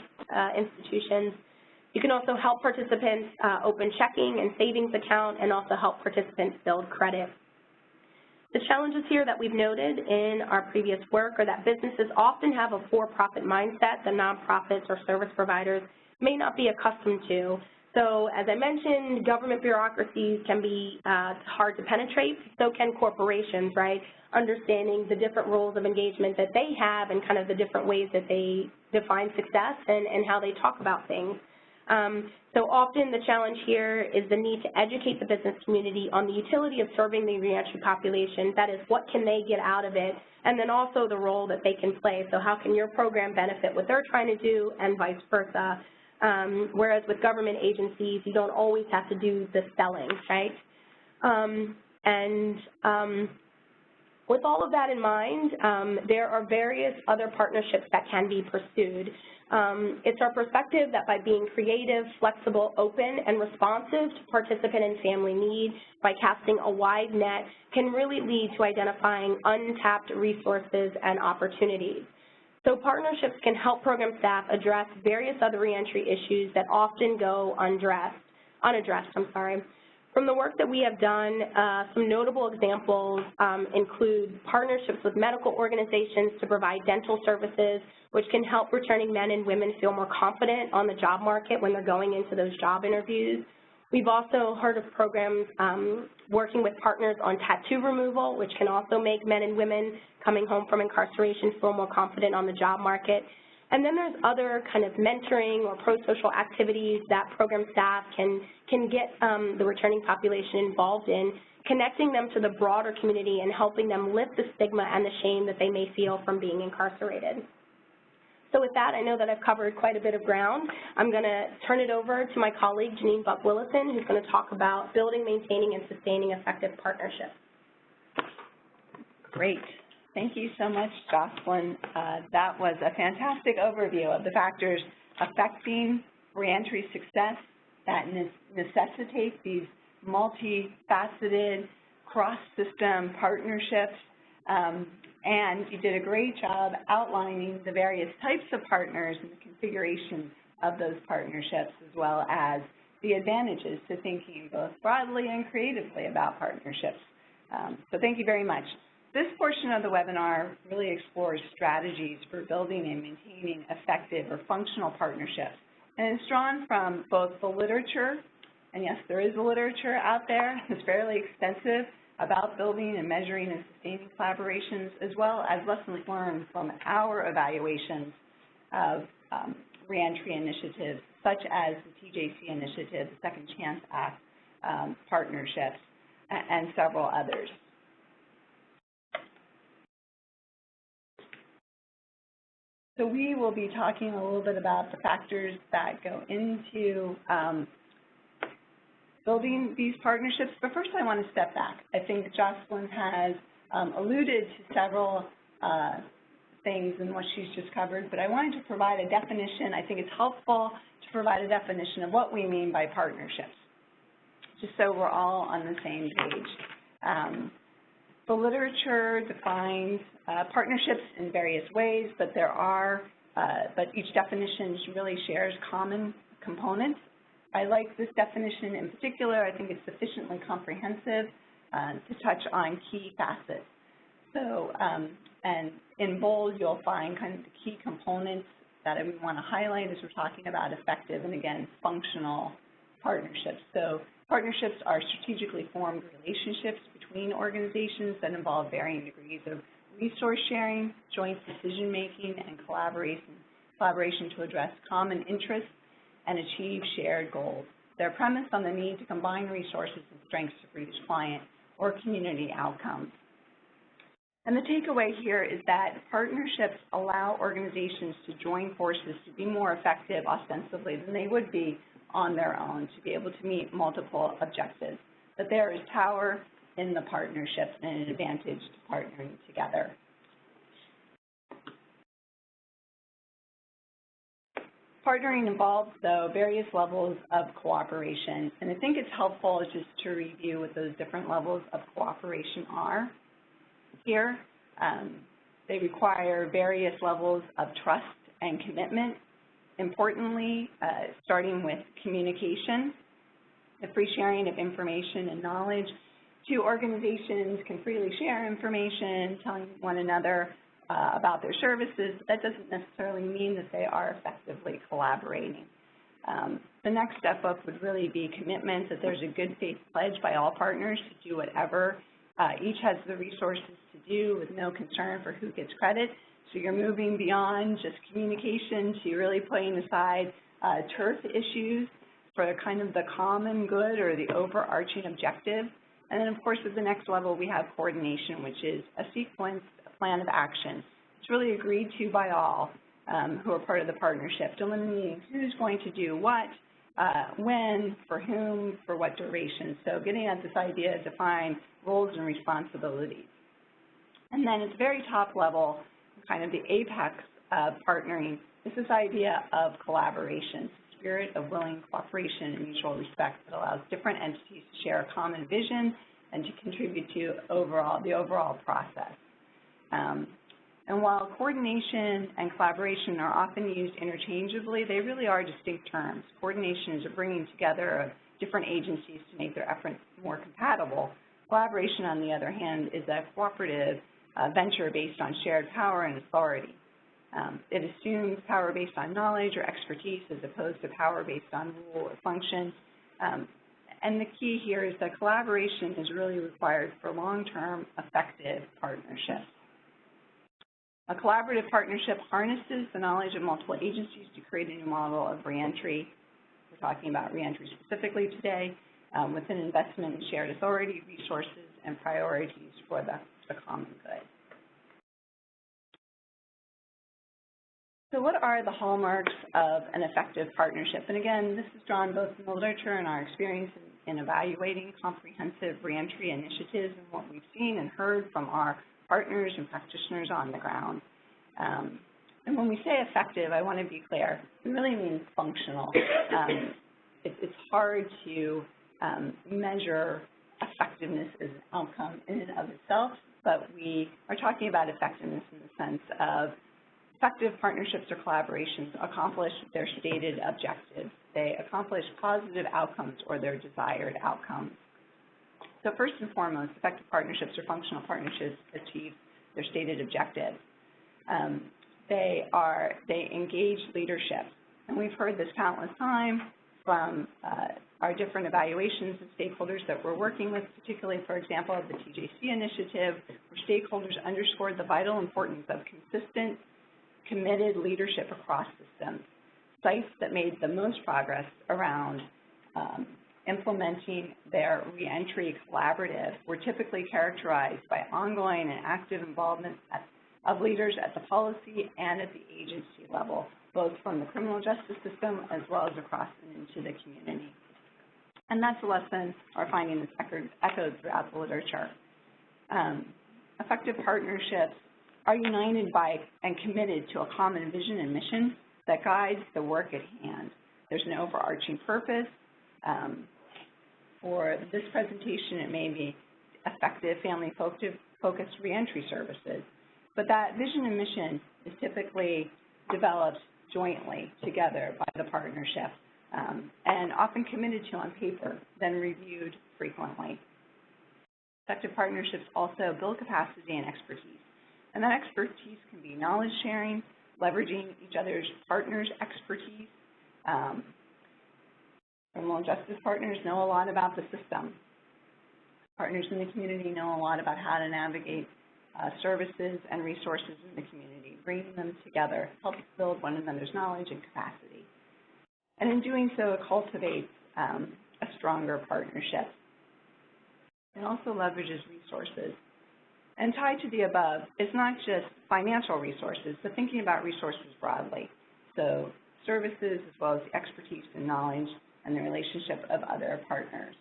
institutions. You can also help participants open checking and savings account and also help participants build credit. The challenges here that we've noted in our previous work are that businesses often have a for-profit mindset that nonprofits or service providers may not be accustomed to. So as I mentioned, government bureaucracies can be hard to penetrate, so can corporations, right? Understanding the different rules of engagement that they have and kind of the different ways that they define success and how they talk about things. So often the challenge here is the need to educate the business community on the utility of serving the reentry population. That is, what can they get out of it, and then also the role that they can play. So how can your program benefit what they're trying to do and vice versa? Whereas with government agencies, you don't always have to do the selling, right? With all of that in mind, there are various other partnerships that can be pursued. It's our perspective that by being creative, flexible, open, and responsive to participant and family need, by casting a wide net, can really lead to identifying untapped resources and opportunities. So partnerships can help program staff address various other reentry issues that often go unaddressed. From the work that we have done, some notable examples include partnerships with medical organizations to provide dental services, which can help returning men and women feel more confident on the job market when they're going into those job interviews. We've also heard of programs working with partners on tattoo removal, which can also make men and women coming home from incarceration feel more confident on the job market. And then there's other kind of mentoring or pro-social activities that program staff can get the returning population involved in, connecting them to the broader community and helping them lift the stigma and the shame that they may feel from being incarcerated. So with that, I know that I've covered quite a bit of ground. I'm going to turn it over to my colleague, Janine Buck-Willison, who's going to talk about building, maintaining, and sustaining effective partnerships. Great. Thank you so much, Jocelyn. That was a fantastic overview of the factors affecting reentry success that necessitate these multifaceted cross-system partnerships. And you did a great job outlining the various types of partners and the configuration of those partnerships, as well as the advantages to thinking both broadly and creatively about partnerships. So thank you very much. This portion of the webinar really explores strategies for building and maintaining effective or functional partnerships. And it's drawn from both the literature, and yes, there is a literature out there, it's fairly extensive, about building and measuring and sustaining collaborations, as well as lessons learned from our evaluations of reentry initiatives, such as the TJC initiative, the Second Chance Act partnerships, and several others. So we will be talking a little bit about the factors that go into building these partnerships, but first I want to step back. I think Jocelyn has alluded to things than what she's just covered, but I wanted to provide a definition. I think it's helpful to provide a definition of what we mean by partnerships, just so we're all on the same page. The literature defines partnerships in various ways, but but each definition really shares common components. I like this definition in particular. I think it's sufficiently comprehensive to touch on key facets. So, and in bold, you'll find kind of the key components that we want to highlight as we're talking about effective and, again, functional partnerships. So partnerships are strategically formed relationships between organizations that involve varying degrees of resource sharing, joint decision-making, and collaboration to address common interests and achieve shared goals. They're premised on the need to combine resources and strengths to reach client or community outcomes. And the takeaway here is that partnerships allow organizations to join forces to be more effective ostensibly than they would be on their own, to be able to meet multiple objectives. That there is power in the partnerships and an advantage to partnering together. Partnering involves, though, various levels of cooperation, and I think it's helpful just to review what those different levels of cooperation are here. They require various levels of trust and commitment. Importantly, starting with communication, the free sharing of information and knowledge. Two organizations can freely share information, telling one another about their services. That doesn't necessarily mean that they are effectively collaborating. The next step up would really be commitment, that there's a good faith pledge by all partners to do whatever each has the resources to do with no concern for who gets credit. So you're moving beyond just communication to really putting aside turf issues for kind of the common good or the overarching objective. And then, of course, at the next level, we have coordination, which is a sequence, a plan of action. It's really agreed to by all who are part of the partnership, delineating who's going to do what, when, for whom, for what duration. So getting at this idea to define roles and responsibilities. And then at the very top level, kind of the apex of partnering, is this idea of collaboration, the spirit of willing cooperation and mutual respect that allows different entities to share a common vision and to contribute to the overall process. And while coordination and collaboration are often used interchangeably, they really are distinct terms. Coordination is a bringing together of different agencies to make their efforts more compatible. Collaboration, on the other hand, is a cooperative venture based on shared power and authority. It assumes power based on knowledge or expertise as opposed to power based on rule or function. And the key here is that collaboration is really required for long-term effective partnerships. A collaborative partnership harnesses the knowledge of multiple agencies to create a new model of reentry. We're talking about reentry specifically today, with an investment in shared authority, resources, and priorities for the common good. So what are the hallmarks of an effective partnership? And again, this is drawn both from the literature and our experience in evaluating comprehensive reentry initiatives and what we've seen and heard from our partners and practitioners on the ground. And when we say effective, I want to be clear, it really means functional. It's hard to measure effectiveness as an outcome in and of itself, but we are talking about effectiveness in the sense of effective partnerships or collaborations accomplish their stated objectives. They accomplish positive outcomes or their desired outcomes. So first and foremost, effective partnerships or functional partnerships achieve their stated objectives. They engage leadership, and we've heard this countless times from our different evaluations of stakeholders that we're working with, particularly, for example, the TJC initiative, where stakeholders underscored the vital importance of consistent, committed leadership across systems. Sites that made the most progress around implementing their reentry collaborative were typically characterized by ongoing and active involvement of leaders at the policy and at the agency level, both from the criminal justice system as well as across and into the community. And that's a lesson our finding is echoed throughout the literature. Effective partnerships are united by and committed to a common vision and mission that guides the work at hand. There's an overarching purpose. For this presentation, it may be effective family-focused reentry services, but that vision and mission is typically developed jointly together by the partnership and often committed to on paper, then reviewed frequently. Effective partnerships also build capacity and expertise, and that expertise can be knowledge sharing, leveraging each other's partners' expertise. Criminal justice partners know a lot about the system. Partners in the community know a lot about how to navigate services and resources in the community. Bringing them together helps build one another's knowledge and capacity. And in doing so, it cultivates a stronger partnership. It also leverages resources. And tied to the above, it's not just financial resources, but thinking about resources broadly. So services as well as the expertise and knowledge and the relationship of other partners.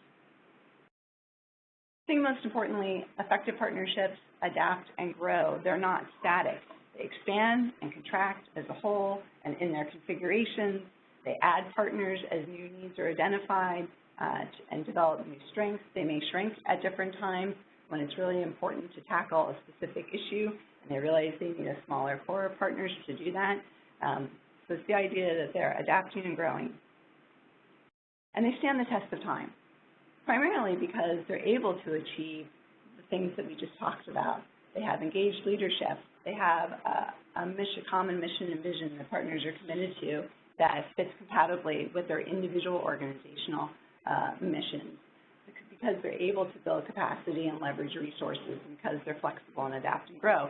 I think most importantly, effective partnerships adapt and grow. They're not static. They expand and contract as a whole and in their configurations. They add partners as new needs are identified and develop new strengths. They may shrink at different times when it's really important to tackle a specific issue and they realize they need a smaller core of partners to do that. So it's the idea that they're adapting and growing. And they stand the test of time, primarily because they're able to achieve the things that we just talked about. They have engaged leadership. They have a common mission and vision that partners are committed to that fits compatibly with their individual organizational missions, because they're able to build capacity and leverage resources, and because they're flexible and adapt and grow.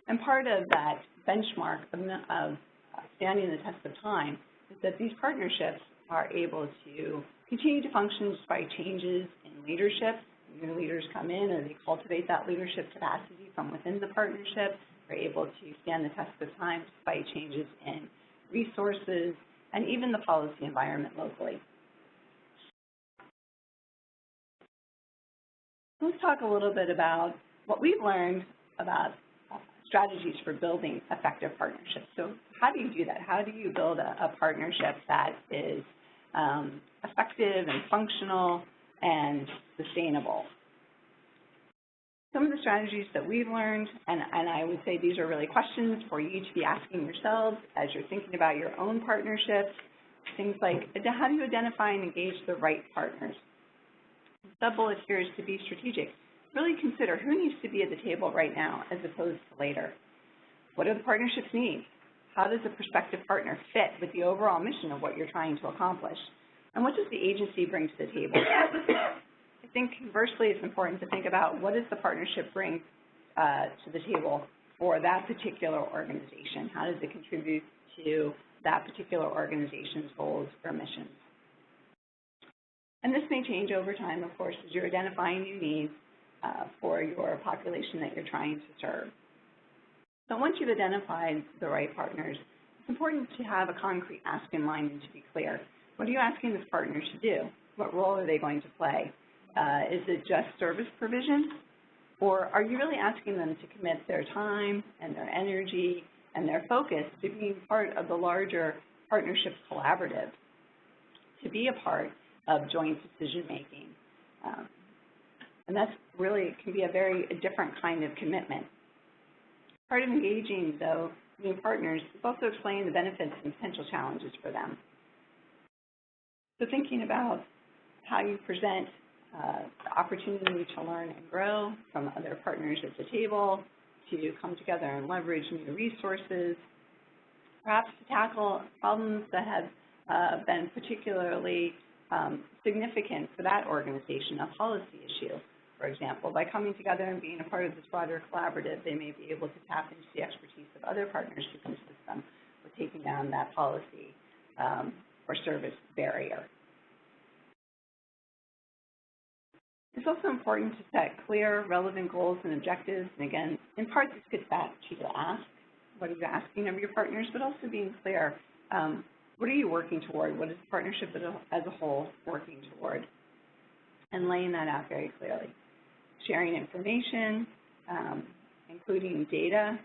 And part of that benchmark of standing the test of time is that these partnerships are able to continue to function despite changes in leadership. New leaders come in and they cultivate that leadership capacity from within the partnership. They're able to stand the test of time despite changes in resources and even the policy environment locally. Let's talk a little bit about what we've learned about strategies for building effective partnerships. So how do you do that? How do you build a partnership that is effective and functional and sustainable? Some of the strategies that we've learned, and I would say these are really questions for you to be asking yourselves as you're thinking about your own partnerships, things like how do you identify and engage the right partners? The sub-bullet here is to be strategic. Really consider who needs to be at the table right now as opposed to later. What do the partnerships need? How does a prospective partner fit with the overall mission of what you're trying to accomplish? And what does the agency bring to the table? I think conversely, it's important to think about what does the partnership bring to the table for that particular organization? How does it contribute to that particular organization's goals or missions? And this may change over time, of course, as you're identifying new needs for your population that you're trying to serve. So once you've identified the right partners, it's important to have a concrete ask in mind and to be clear. What are you asking this partner to do? What role are they going to play? Is it just service provision? Or are you really asking them to commit their time and their energy and their focus to being part of the larger partnership collaborative, to be a part of joint decision-making? And that's really can be a very different kind of commitment. Part of engaging, though, new partners is also explaining the benefits and potential challenges for them. So thinking about how you present the opportunity to learn and grow from other partners at the table, to come together and leverage new resources, perhaps to tackle problems that have been particularly significant for that organization, a policy issue. For example, by coming together and being a part of this broader collaborative, they may be able to tap into the expertise of other partners within the system with taking down that policy or service barrier. It's also important to set clear, relevant goals and objectives. And again, in part, this gets back to the ask. What are you asking of your partners? But also being clear, what are you working toward? What is the partnership as a whole working toward? And laying that out very clearly. Sharing information, including data.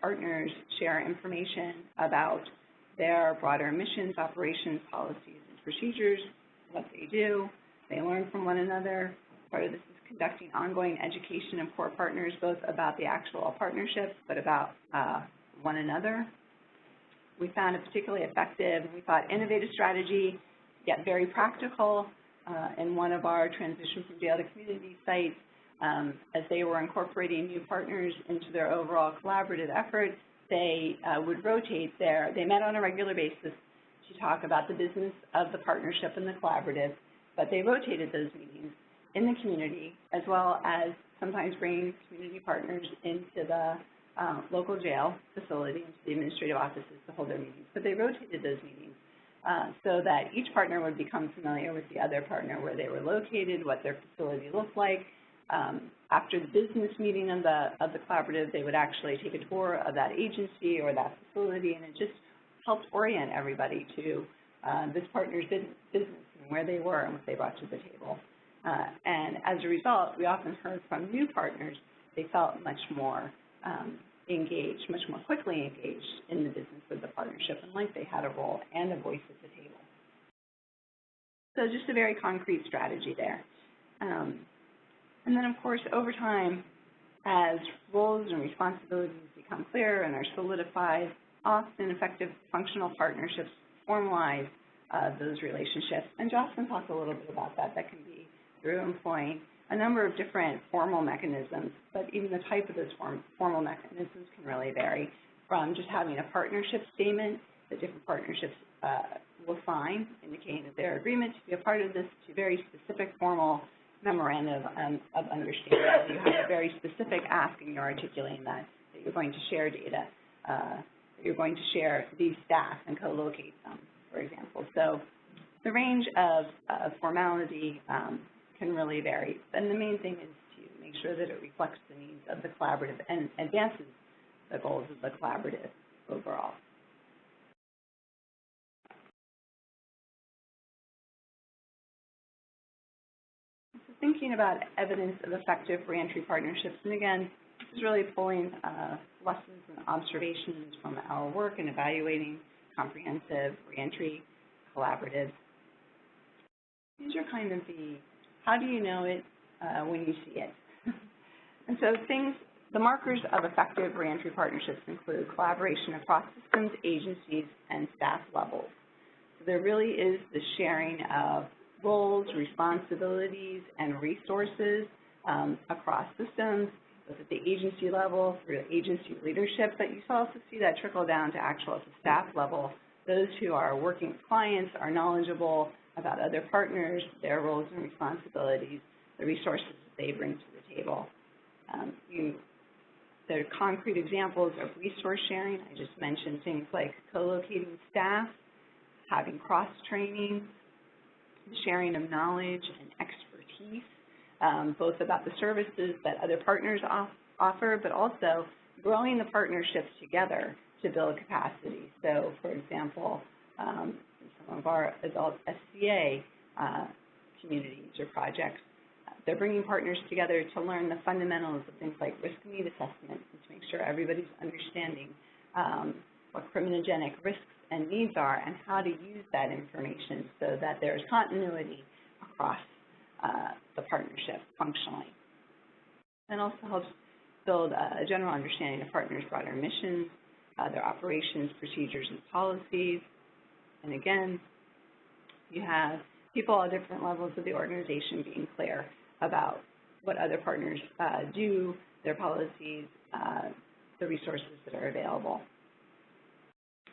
Partners share information about their broader missions, operations, policies, and procedures, what they do. They learn from one another. Part of this is conducting ongoing education of core partners, both about the actual partnerships, but about one another. We found a particularly effective, we thought, innovative strategy, yet very practical in one of our transition from jail to community sites. As they were incorporating new partners into their overall collaborative efforts, they would rotate they met on a regular basis to talk about the business of the partnership and the collaborative, but they rotated those meetings in the community, as well as sometimes bringing community partners into the local jail facility, into the administrative offices to hold their meetings. But they rotated those meetings so that each partner would become familiar with the other partner, where they were located, what their facility looked like. After the business meeting of the collaborative, they would actually take a tour of that agency or that facility, and it just helped orient everybody to this partner's business and where they were and what they brought to the table. And as a result, we often heard from new partners, they felt much more engaged, much more quickly engaged in the business of the partnership, and like they had a role and a voice at the table. So just a very concrete strategy there. And then, of course, over time, as roles and responsibilities become clearer and are solidified, often effective functional partnerships formalize those relationships. And Jocelyn talked a little bit about that. That can be through employing a number of different formal mechanisms, but even the type of those formal mechanisms can really vary, from just having a partnership statement that different partnerships will sign, indicating that their agreement to be a part of this, to very specific formal memorandum of understanding. You have a very specific ask, and you're articulating that you're going to share data, that you're going to share these staff and co-locate them, for example. So the range of formality can really vary. And the main thing is to make sure that it reflects the needs of the collaborative and advances the goals of the collaborative overall. So thinking about evidence of effective reentry partnerships, and again, this is really pulling lessons and observations from our work in evaluating comprehensive reentry collaboratives. These are kind of how do you know it when you see it? And so the markers of effective reentry partnerships include collaboration across systems, agencies, and staff levels. So there really is the sharing of roles, responsibilities, and resources across systems, both at the agency level, through agency leadership, but you also see that trickle down to actual at the staff level. Those who are working with clients are knowledgeable about other partners, their roles and responsibilities, the resources that they bring to the table. There are concrete examples of resource sharing. I just mentioned things like co-locating staff, having cross-training, sharing of knowledge and expertise, both about the services that other partners offer, but also growing the partnerships together to build capacity. So, for example, some of our adult SCA communities or projects, they're bringing partners together to learn the fundamentals of things like risk need assessment and to make sure everybody's understanding what criminogenic risks and needs are and how to use that information so that there's continuity across the partnership functionally. And also helps build a general understanding of partners' broader missions, their operations, procedures, and policies. And again, you have people at different levels of the organization being clear about what other partners do, their policies, the resources that are available.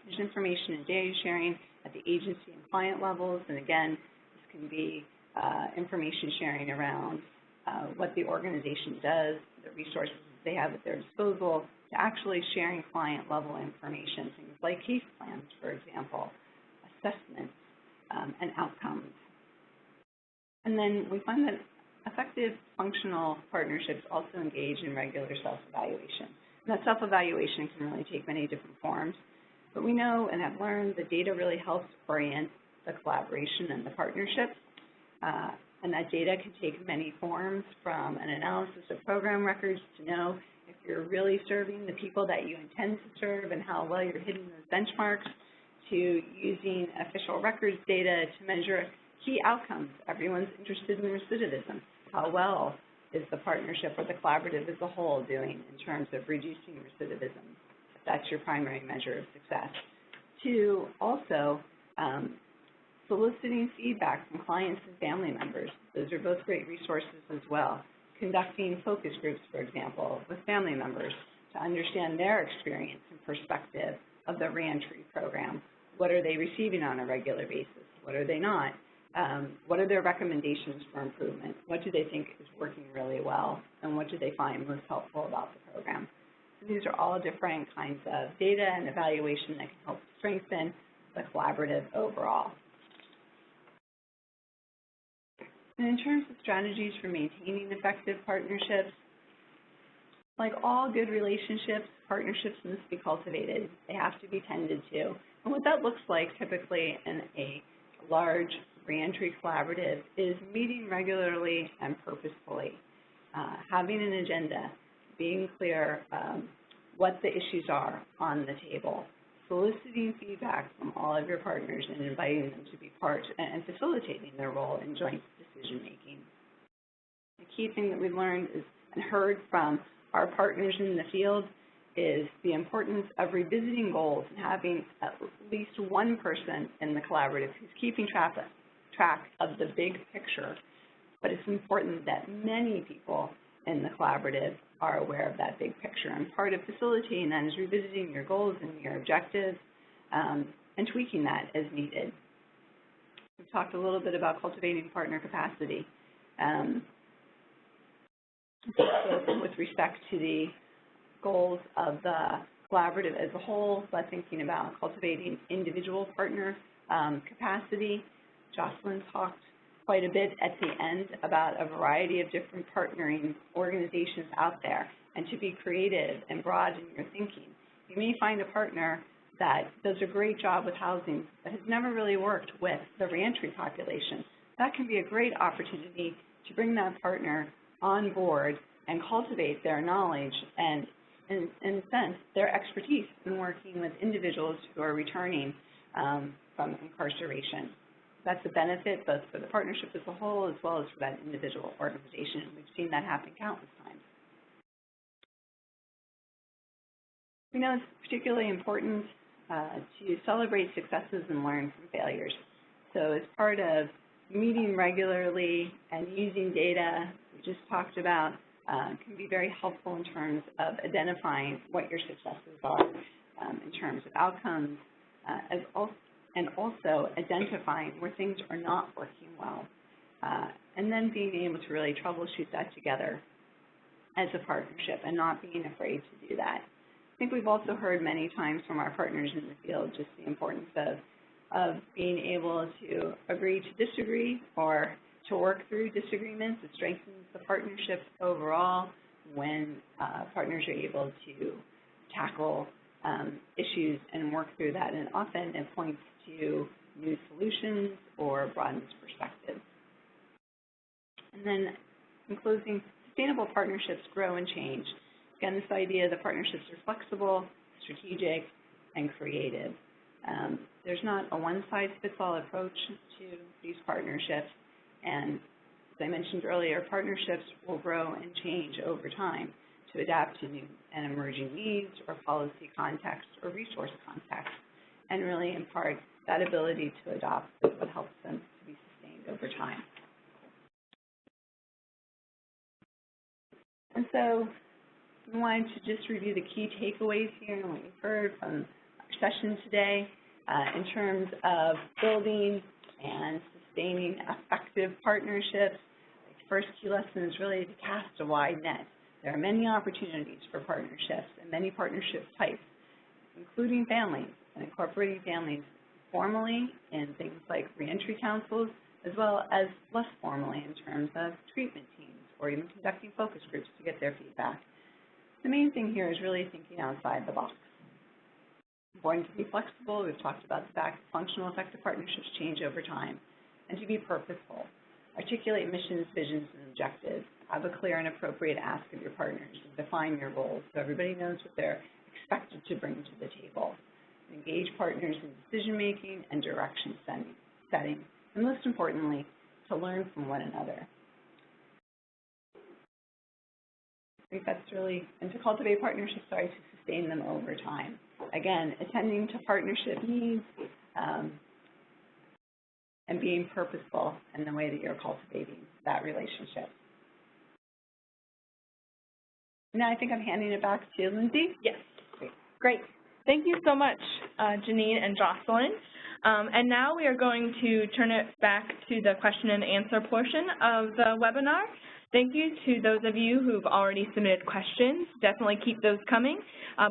There's information and data sharing at the agency and client levels, and again, this can be information sharing around what the organization does, the resources they have at their disposal, to actually sharing client-level information, things like case plans, for example, assessments, and outcomes. And then we find that effective functional partnerships also engage in regular self-evaluation. And that self-evaluation can really take many different forms, but we know and have learned that data really helps orient the collaboration and the partnerships, and that data can take many forms, from an analysis of program records to know if you're really serving the people that you intend to serve and how well you're hitting those benchmarks, to using official records data to measure key outcomes. Everyone's interested in recidivism. How well is the partnership or the collaborative as a whole doing in terms of reducing recidivism? That's your primary measure of success. To also soliciting feedback from clients and family members. Those are both great resources as well. Conducting focus groups, for example, with family members to understand their experience and perspective of the reentry program. What are they receiving on a regular basis? What are they not? What are their recommendations for improvement? What do they think is working really well? And what do they find most helpful about the program? So these are all different kinds of data and evaluation that can help strengthen the collaborative overall. And in terms of strategies for maintaining effective partnerships, like all good relationships, partnerships must be cultivated. They have to be tended to. And what that looks like typically in a large reentry collaborative is meeting regularly and purposefully, having an agenda, being clear what the issues are on the table, soliciting feedback from all of your partners and inviting them to be part and facilitating their role in joint decision-making. The key thing that we've learned is, and heard from our partners in the field, is the importance of revisiting goals and having at least one person in the collaborative who's keeping track of the big picture. But it's important that many people in the collaborative are aware of that big picture. And part of facilitating that is revisiting your goals and your objectives and tweaking that as needed. We've talked a little bit about cultivating partner capacity. With respect to the goals of the collaborative as a whole, but thinking about cultivating individual partner capacity. Jocelyn talked quite a bit at the end about a variety of different partnering organizations out there, and to be creative and broad in your thinking. You may find a partner that does a great job with housing but has never really worked with the reentry population. That can be a great opportunity to bring that partner on board and cultivate their knowledge and, in a sense, their expertise in working with individuals who are returning from incarceration. That's a benefit both for the partnership as a whole as well as for that individual organization. We've seen that happen countless times. We know it's particularly important to celebrate successes and learn from failures. So as part of meeting regularly and using data we just talked about can be very helpful in terms of identifying what your successes are in terms of outcomes, and also identifying where things are not working well, and then being able to really troubleshoot that together as a partnership and not being afraid to do that. I think we've also heard many times from our partners in the field just the importance of being able to agree to disagree or to work through disagreements. It strengthens the partnership overall when partners are able to tackle issues and work through that, and often it points to new solutions or broadens perspectives. And then in closing, sustainable partnerships grow and change. Again, this idea that partnerships are flexible, strategic, and creative. There's not a one-size-fits-all approach to these partnerships, and as I mentioned earlier, partnerships will grow and change over time to adapt to new and emerging needs or policy context or resource context, and really impart that ability to adopt what helps them to be sustained over time. And so we wanted to just review the key takeaways here and what you've heard from our session today in terms of building and sustaining effective partnerships. The first key lesson is really to cast a wide net. There are many opportunities for partnerships and many partnership types, including families and incorporating families formally in things like reentry councils, as well as less formally in terms of treatment teams or even conducting focus groups to get their feedback. The main thing here is really thinking outside the box. It's important to be flexible. We've talked about the fact that functional effective partnerships change over time, and to be purposeful. Articulate missions, visions, and objectives have a clear and appropriate ask of your partners, define your roles so everybody knows what they're expected to bring to the table, engage partners in decision-making and direction setting, and most importantly, to learn from one another. I think that's really, and to cultivate partnerships, to sustain them over time. Again, attending to partnership needs and being purposeful in the way that you're cultivating that relationship. Now I think I'm handing it back to Lindsay. Yes. Great. Thank you so much, Janine and Jocelyn. And now we are going to turn it back to the question and answer portion of the webinar. Thank you to those of you who've already submitted questions. Definitely keep those coming.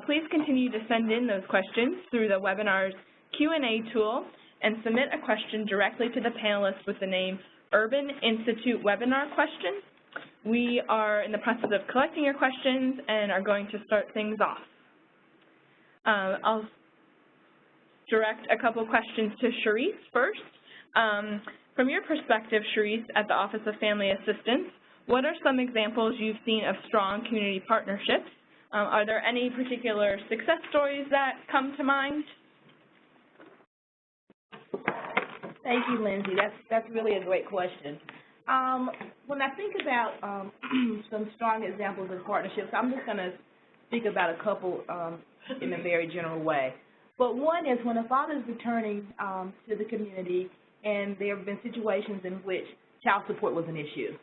Please continue to send in those questions through the webinar's Q&A tool and submit a question directly to the panelists with the name Urban Institute Webinar Question. We are in the process of collecting your questions and are going to start things off. I'll direct a couple questions to Sharice first. From your perspective, Sharice, at the Office of Family Assistance, what are some examples you've seen of strong community partnerships? Are there any particular success stories that come to mind? Thank you, Lindsay. That's really a great question. When I think about some strong examples of partnerships, I'm just going to speak about a couple in a very general way. But one is when a father is returning to the community and there have been situations in which child support was an issue.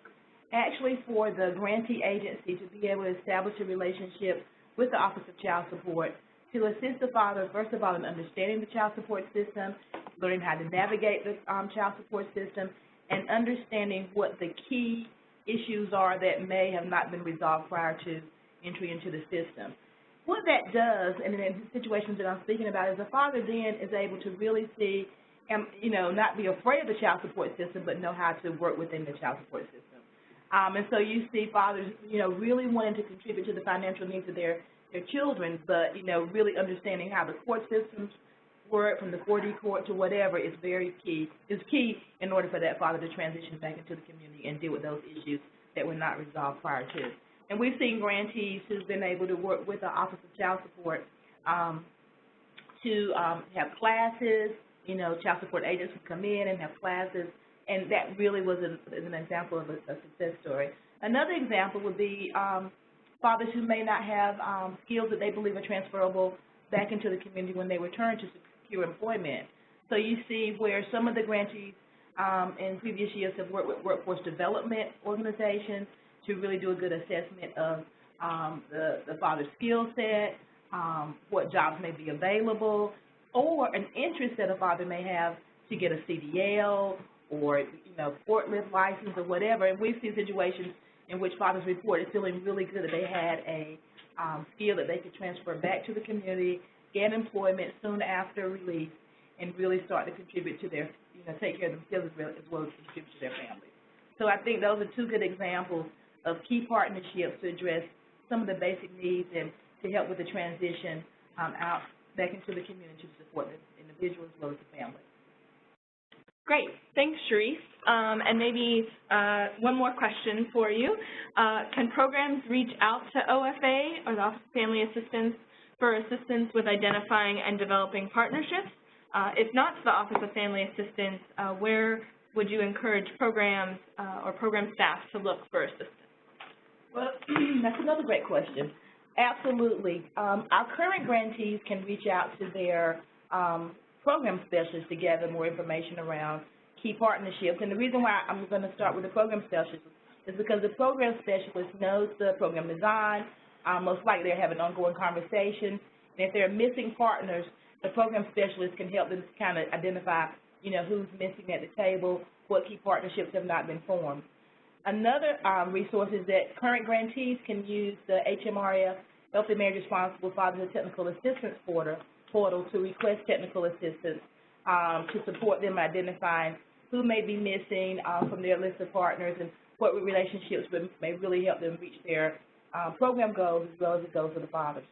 Actually, for the grantee agency to be able to establish a relationship with the Office of Child Support to assist the father, first of all, in understanding the child support system, learning how to navigate the child support system, and understanding what the key issues are that may have not been resolved prior to entry into the system. What that does, and in the situations that I'm speaking about, is the father then is able to really see, and not be afraid of the child support system, but know how to work within the child support system. And so you see fathers, really wanting to contribute to the financial needs of their children, but, really understanding how the court systems work, from the 4D court to whatever, is very key. It's key in order for that father to transition back into the community and deal with those issues that were not resolved prior to. And we've seen grantees who've been able to work with the Office of Child Support to have classes, child support agents who come in and have classes, and that really was an example of a success story. Another example would be fathers who may not have skills that they believe are transferable back into the community when they return to secure employment. So you see where some of the grantees in previous years have worked with workforce development organizations to really do a good assessment of the father's skill set, what jobs may be available, or an interest that a father may have to get a CDL or forklift license or whatever. And we've seen situations in which fathers reported feeling really good that they had a skill that they could transfer back to the community, get employment soon after release, and really start to contribute to their, take care of themselves as well as contribute to their families. So I think those are two good examples of key partnerships to address some of the basic needs and to help with the transition out back into the community to support the individual as well as the family. Great. Thanks, Sharice. And maybe one more question for you. Can programs reach out to OFA or the Office of Family Assistance for assistance with identifying and developing partnerships? If not to the Office of Family Assistance, where would you encourage programs or program staff to look for assistance? Well, that's another great question. Absolutely. Our current grantees can reach out to their program specialists to gather more information around key partnerships. And the reason why I'm going to start with the program specialist is because the program specialist knows the program design. Most likely they're having ongoing conversations. And if there are missing partners, the program specialist can help them to kind of identify, who's missing at the table, what key partnerships have not been formed. Another resource is that current grantees can use the HMRF, Healthy Marriage Responsible Fathers and Technical Assistance portal to request technical assistance to support them identifying who may be missing from their list of partners and what relationships may really help them reach their program goals as well as the goals of the fathers.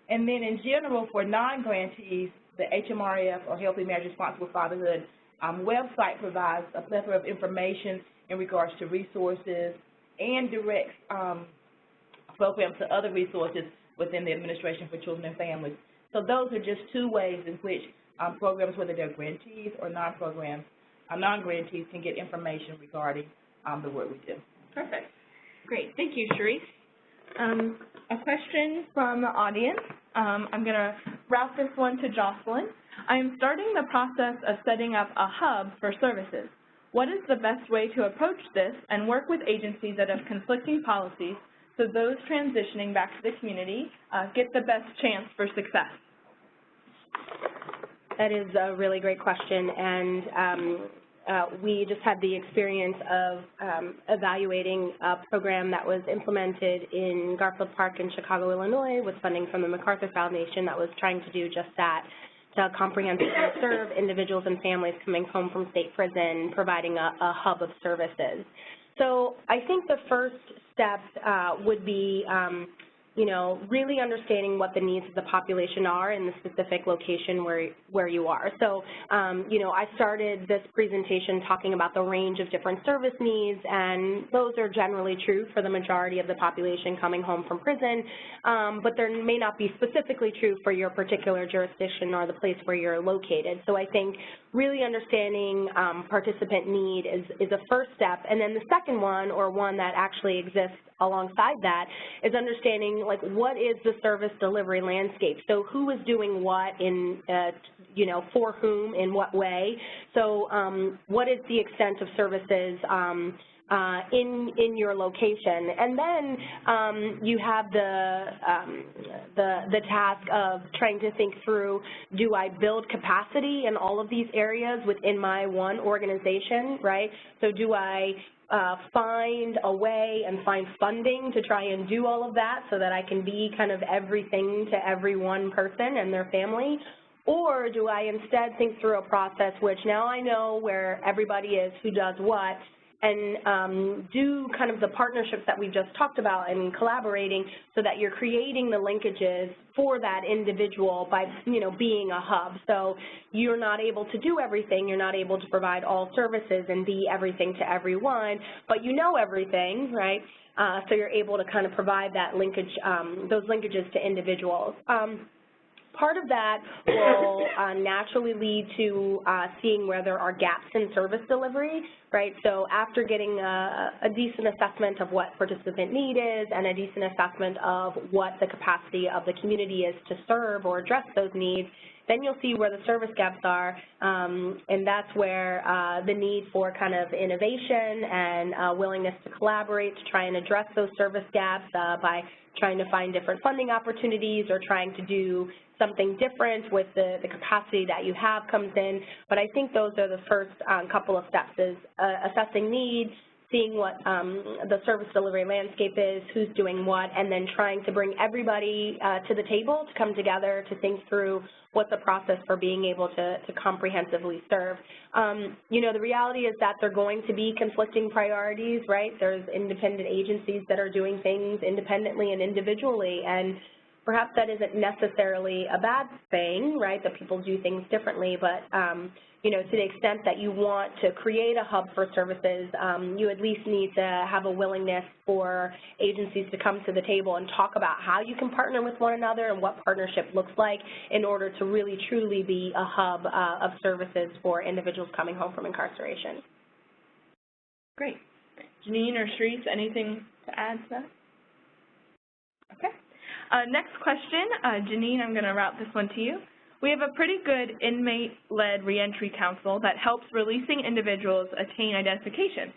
And then in general, for non-grantees, the HMRF or Healthy Marriage Responsible Fatherhood website provides a plethora of information in regards to resources, and directs programs to other resources within the Administration for Children and Families. So those are just two ways in which programs, whether they're grantees or non-grantees, can get information regarding the work we do. Perfect. Great. Thank you, Sharice. A question from the audience. I'm going to route this one to Jocelyn. I am starting the process of setting up a hub for services. What is the best way to approach this and work with agencies that have conflicting policies so those transitioning back to the community get the best chance for success? That is a really great question, and we just had the experience of evaluating a program that was implemented in Garfield Park in Chicago, Illinois, with funding from the MacArthur Foundation that was trying to do just that, to comprehensively serve individuals and families coming home from state prison, providing a hub of services. So I think the first step would be really understanding what the needs of the population are in the specific location where you are. So, I started this presentation talking about the range of different service needs, and those are generally true for the majority of the population coming home from prison, but they may not be specifically true for your particular jurisdiction or the place where you're located. So I think really understanding participant need is a first step, and then the second one, or one that actually exists alongside that, is understanding, like, what is the service delivery landscape? So who is doing what in, for whom, in what way? So what is the extent of services in your location? And then you have the task of trying to think through, do I build capacity in all of these areas within my one organization, right? So do I find a way and find funding to try and do all of that so that I can be kind of everything to every one person and their family? Or do I instead think through a process which now I know where everybody is, who does what, and do kind of the partnerships that we just talked about and collaborating so that you're creating the linkages for that individual by, being a hub. So you're not able to do everything, you're not able to provide all services and be everything to everyone, but you know everything, right? So you're able to kind of provide that linkage, those linkages to individuals. Part of that will naturally lead to seeing where there are gaps in service delivery, right? So after getting a decent assessment of what participant need is and a decent assessment of what the capacity of the community is to serve or address those needs, then you'll see where the service gaps are, and that's where the need for kind of innovation and willingness to collaborate to try and address those service gaps by trying to find different funding opportunities or trying to do something different with the capacity that you have comes in. But I think those are the first couple of steps, is assessing needs, seeing what the service delivery landscape is, who's doing what, and then trying to bring everybody to the table to come together to think through what's the process for being able to comprehensively serve. The reality is that there are going to be conflicting priorities, right? There's independent agencies that are doing things independently and individually, and perhaps that isn't necessarily a bad thing, right, that people do things differently, but, to the extent that you want to create a hub for services, you at least need to have a willingness for agencies to come to the table and talk about how you can partner with one another and what partnership looks like in order to really truly be a hub of services for individuals coming home from incarceration. Great. Janine or Sharice, anything to add to that? Okay. Next question, Janine, I'm going to route this one to you. We have a pretty good inmate-led reentry council that helps releasing individuals attain identification,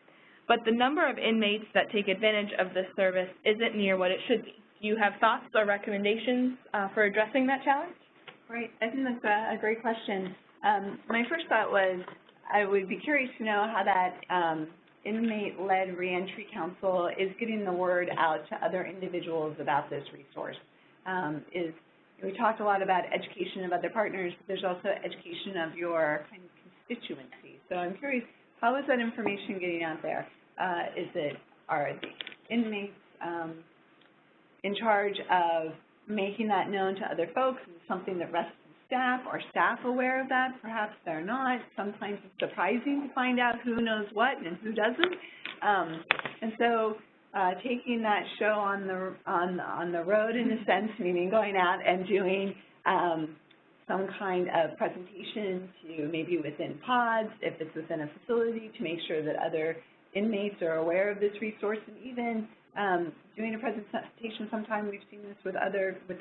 but the number of inmates that take advantage of this service isn't near what it should be. Do you have thoughts or recommendations for addressing that challenge? Right. I think that's a great question. My first thought was I would be curious to know how that inmate-led reentry council is getting the word out to other individuals about this resource. We talked a lot about education of other partners, but there's also education of your kind of constituency. So I'm curious, how is that information getting out there? Are the inmates in charge of making that known to other folks? Is it something that rests with staff? Are staff aware of that? Perhaps they're not. Sometimes it's surprising to find out who knows what and who doesn't. And so taking that show on the road in a sense, meaning going out and doing some kind of presentation to maybe within pods, if it's within a facility, to make sure that other inmates are aware of this resource, and even doing a presentation sometime. We've seen this with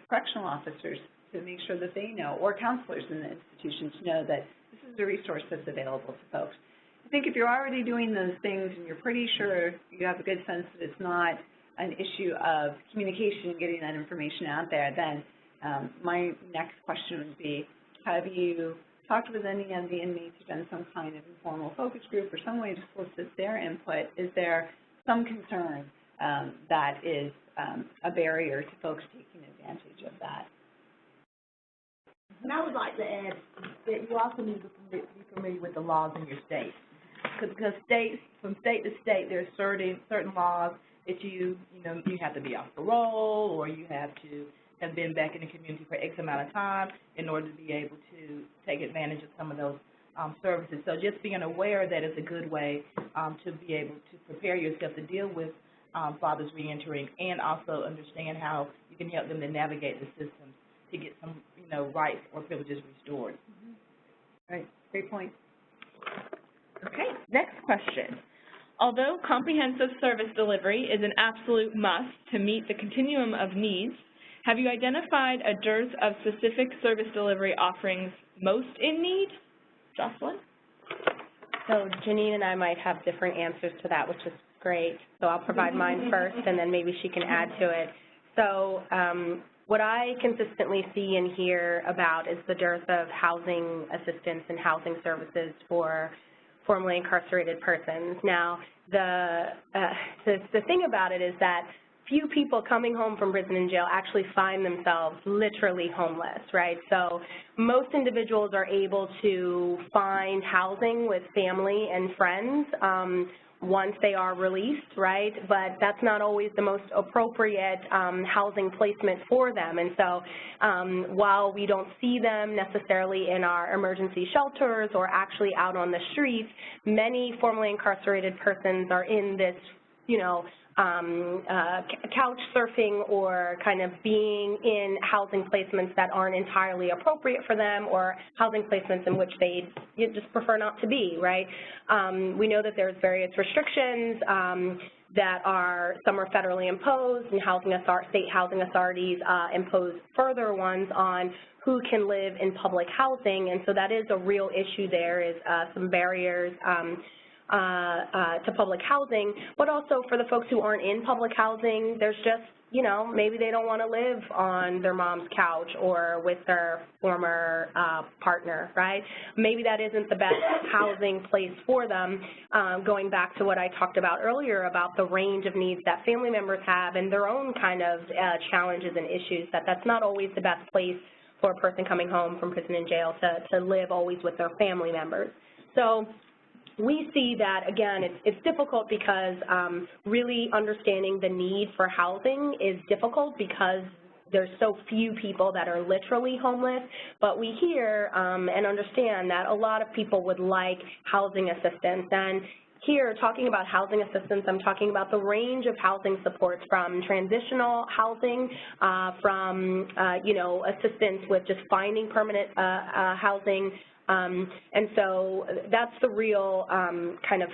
correctional officers to make sure that they know, or counselors in the institution to know that this is a resource that's available to folks. I think if you're already doing those things and you're pretty sure you have a good sense that it's not an issue of communication and getting that information out there, then my next question would be, have you talked with any of the inmates who've done some kind of informal focus group or some way to solicit their input? Is there some concern that is a barrier to folks taking advantage of that? And I would like to add that you also need to be familiar with the laws in your state. Because from state to state, there's certain laws that you have to be off parole, or you have to have been back in the community for X amount of time in order to be able to take advantage of some of those services. So just being aware that is a good way to be able to prepare yourself to deal with fathers reentering, and also understand how you can help them to navigate the systems to get some, rights or privileges restored. Right, great point. Okay, next question. Although comprehensive service delivery is an absolute must to meet the continuum of needs, have you identified a dearth of specific service delivery offerings most in need? Jocelyn? So Janine and I might have different answers to that, which is great. So I'll provide mine first, and then maybe she can add to it. So what I consistently see and hear about is the dearth of housing assistance and housing services for formerly incarcerated persons. Now, the thing about it is that few people coming home from prison and jail actually find themselves literally homeless, right? So most individuals are able to find housing with family and friends once they are released, right? But that's not always the most appropriate housing placement for them. And so while we don't see them necessarily in our emergency shelters or actually out on the streets, many formerly incarcerated persons are in this, couch surfing or kind of being in housing placements that aren't entirely appropriate for them, or housing placements in which they just prefer not to be, right? We know that there's various restrictions that some are federally imposed, and state housing authorities impose further ones on who can live in public housing, and so that is a real issue. There is some barriers to public housing, but also for the folks who aren't in public housing, there's just, maybe they don't want to live on their mom's couch or with their former partner, right? Maybe that isn't the best housing place for them, going back to what I talked about earlier about the range of needs that family members have and their own kind of challenges and issues, that's not always the best place for a person coming home from prison and jail to live always with their family members. So we see that, again, it's difficult because really understanding the need for housing is difficult because there's so few people that are literally homeless, but we hear and understand that a lot of people would like housing assistance. And here, talking about housing assistance, I'm talking about the range of housing supports, from transitional housing, from, assistance with just finding permanent housing. And so that's the real kind of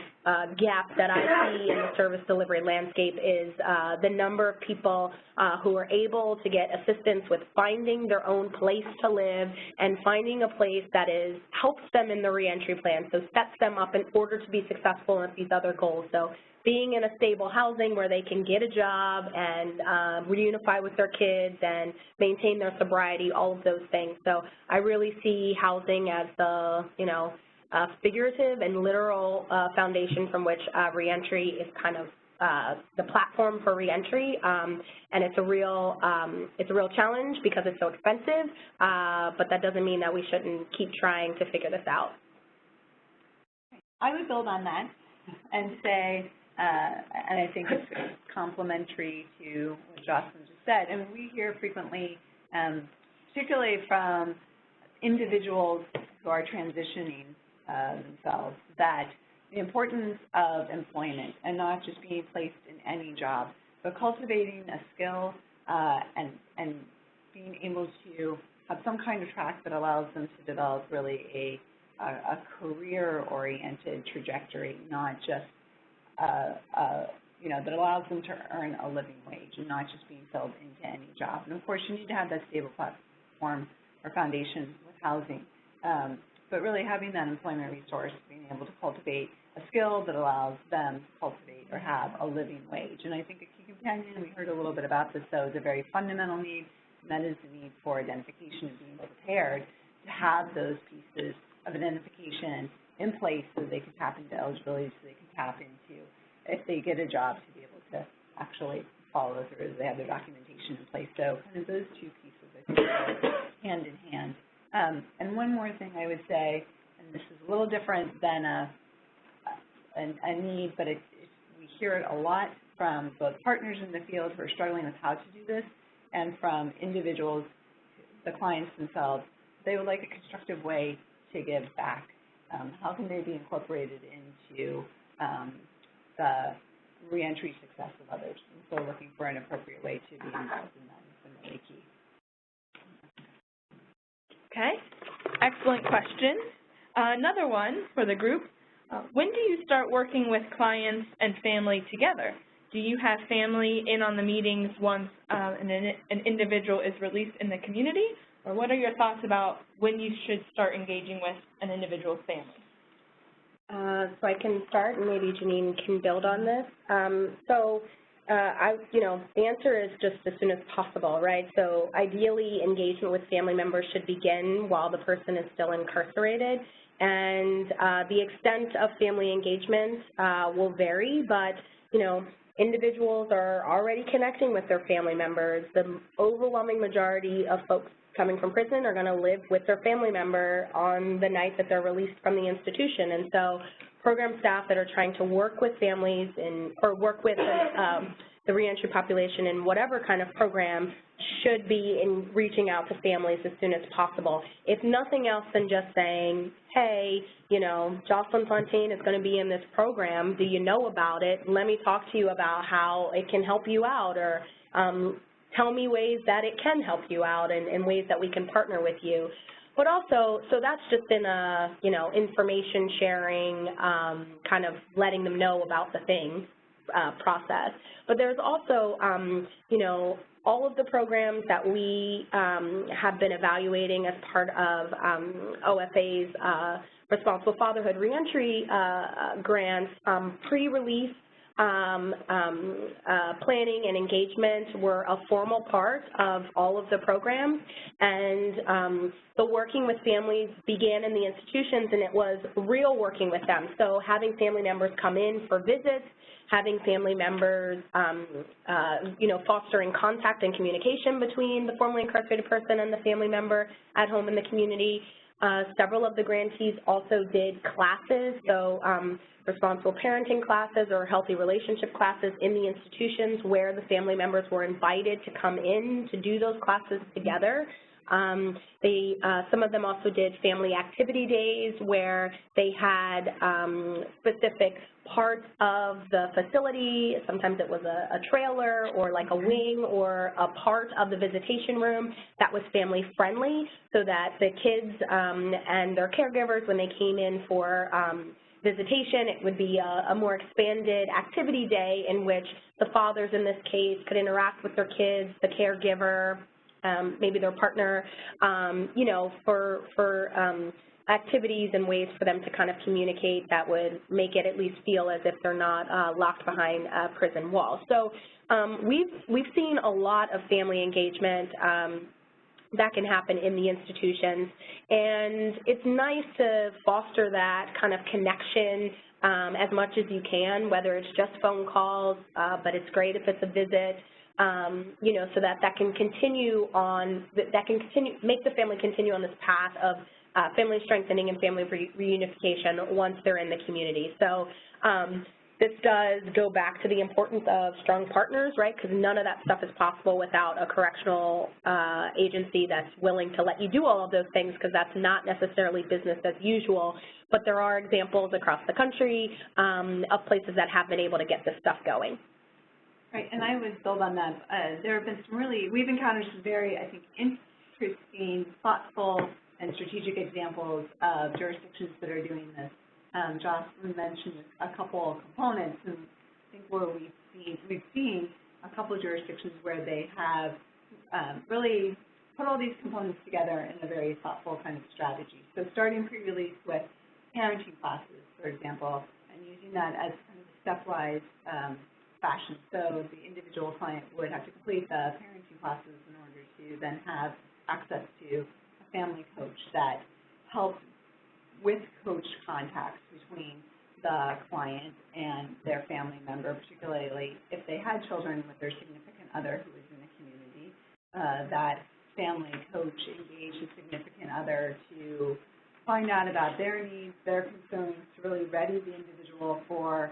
gap that I see in the service delivery landscape is the number of people who are able to get assistance with finding their own place to live and finding a place that helps them in the reentry plan, so sets them up in order to be successful at these other goals. So being in a stable housing where they can get a job and reunify with their kids and maintain their sobriety, all of those things. So I really see housing as the, figurative and literal foundation from which reentry is kind of the platform for reentry, and it's a real challenge because it's so expensive, but that doesn't mean that we shouldn't keep trying to figure this out. I would build on that and say, and I think it's complementary to what Jocelyn just said. I mean, we hear frequently, particularly from individuals who are transitioning themselves, that the importance of employment and not just being placed in any job, but cultivating a skill and being able to have some kind of track that allows them to develop really a career-oriented trajectory, not just, that allows them to earn a living wage and not just being filled into any job. And of course, you need to have that stable platform or foundation with housing, but really having that employment resource, being able to cultivate a skill that allows them to cultivate or have a living wage. And I think a key companion, we heard a little bit about this, though, is a very fundamental need, and that is the need for identification and being prepared to have those pieces of identification in place so they can tap into eligibility, so they can tap into, if they get a job, to be able to actually follow through, they have their documentation in place. So kind of those two pieces, I think, go hand in hand. And one more thing I would say, and this is a little different than a need, but we hear it a lot from both partners in the field who are struggling with how to do this and from individuals, the clients themselves. They would like a constructive way to give back. How can they be incorporated into the reentry success of others? And so looking for an appropriate way to be involved in that has been really key. Okay, excellent question. Another one for the group. When do you start working with clients and family together? Do you have family in on the meetings once an individual is released in the community? Or what are your thoughts about when you should start engaging with an individual's family? So I can start, and maybe Janine can build on this. The answer is just as soon as possible, right? So ideally, engagement with family members should begin while the person is still incarcerated. And the extent of family engagement will vary, but, individuals are already connecting with their family members. The overwhelming majority of folks coming from prison are going to live with their family member on the night that they're released from the institution. And so program staff that are trying to work with families or work with the reentry population in whatever kind of program should be in reaching out to families as soon as possible. If nothing else than just saying, hey, Jocelyn Fontaine is going to be in this program. Do you know about it? Let me talk to you about how it can help you out, or tell me ways that it can help you out and ways that we can partner with you. But also, so that's just in a, information sharing, kind of letting them know about the thing process. But there's also, all of the programs that we have been evaluating as part of OFA's Responsible Fatherhood Reentry grants, pre-release planning and engagement were a formal part of all of the programs, and the working with families began in the institutions, and it was real working with them. So having family members come in for visits, having family members, fostering contact and communication between the formerly incarcerated person and the family member at home in the community. Several of the grantees also did classes, so responsible parenting classes or healthy relationship classes in the institutions where the family members were invited to come in to do those classes together. Some of them also did family activity days where they had specific parts of the facility. Sometimes it was a trailer or like a wing or a part of the visitation room that was family friendly, so that the kids and their caregivers, when they came in for visitation, it would be a more expanded activity day in which the fathers in this case could interact with their kids, the caregiver, maybe their partner, for activities and ways for them to kind of communicate that would make it at least feel as if they're not locked behind prison walls. So we've seen a lot of family engagement that can happen in the institutions, and it's nice to foster that kind of connection as much as you can, whether it's just phone calls, but it's great if it's a visit. So that can continue on, make the family continue on this path of family strengthening and family reunification once they're in the community. So This does go back to the importance of strong partners, right, because none of that stuff is possible without a correctional agency that's willing to let you do all of those things, because that's not necessarily business as usual. But there are examples across the country of places that have been able to get this stuff going. Right, and I would build on that. There have been some we've encountered some very, I think, interesting, thoughtful, and strategic examples of jurisdictions that are doing this. Jocelyn mentioned a couple of components, and I think where we've seen a couple of jurisdictions where they have really put all these components together in a very thoughtful kind of strategy. So starting pre-release with parenting classes, for example, and using that as kind of a stepwise fashion. So the individual client would have to complete the parenting classes in order to then have access to a family coach that helps with coach contacts between the client and their family member, particularly if they had children with their significant other who is in the community. That family coach engaged a significant other to find out about their needs, their concerns, to really ready the individual for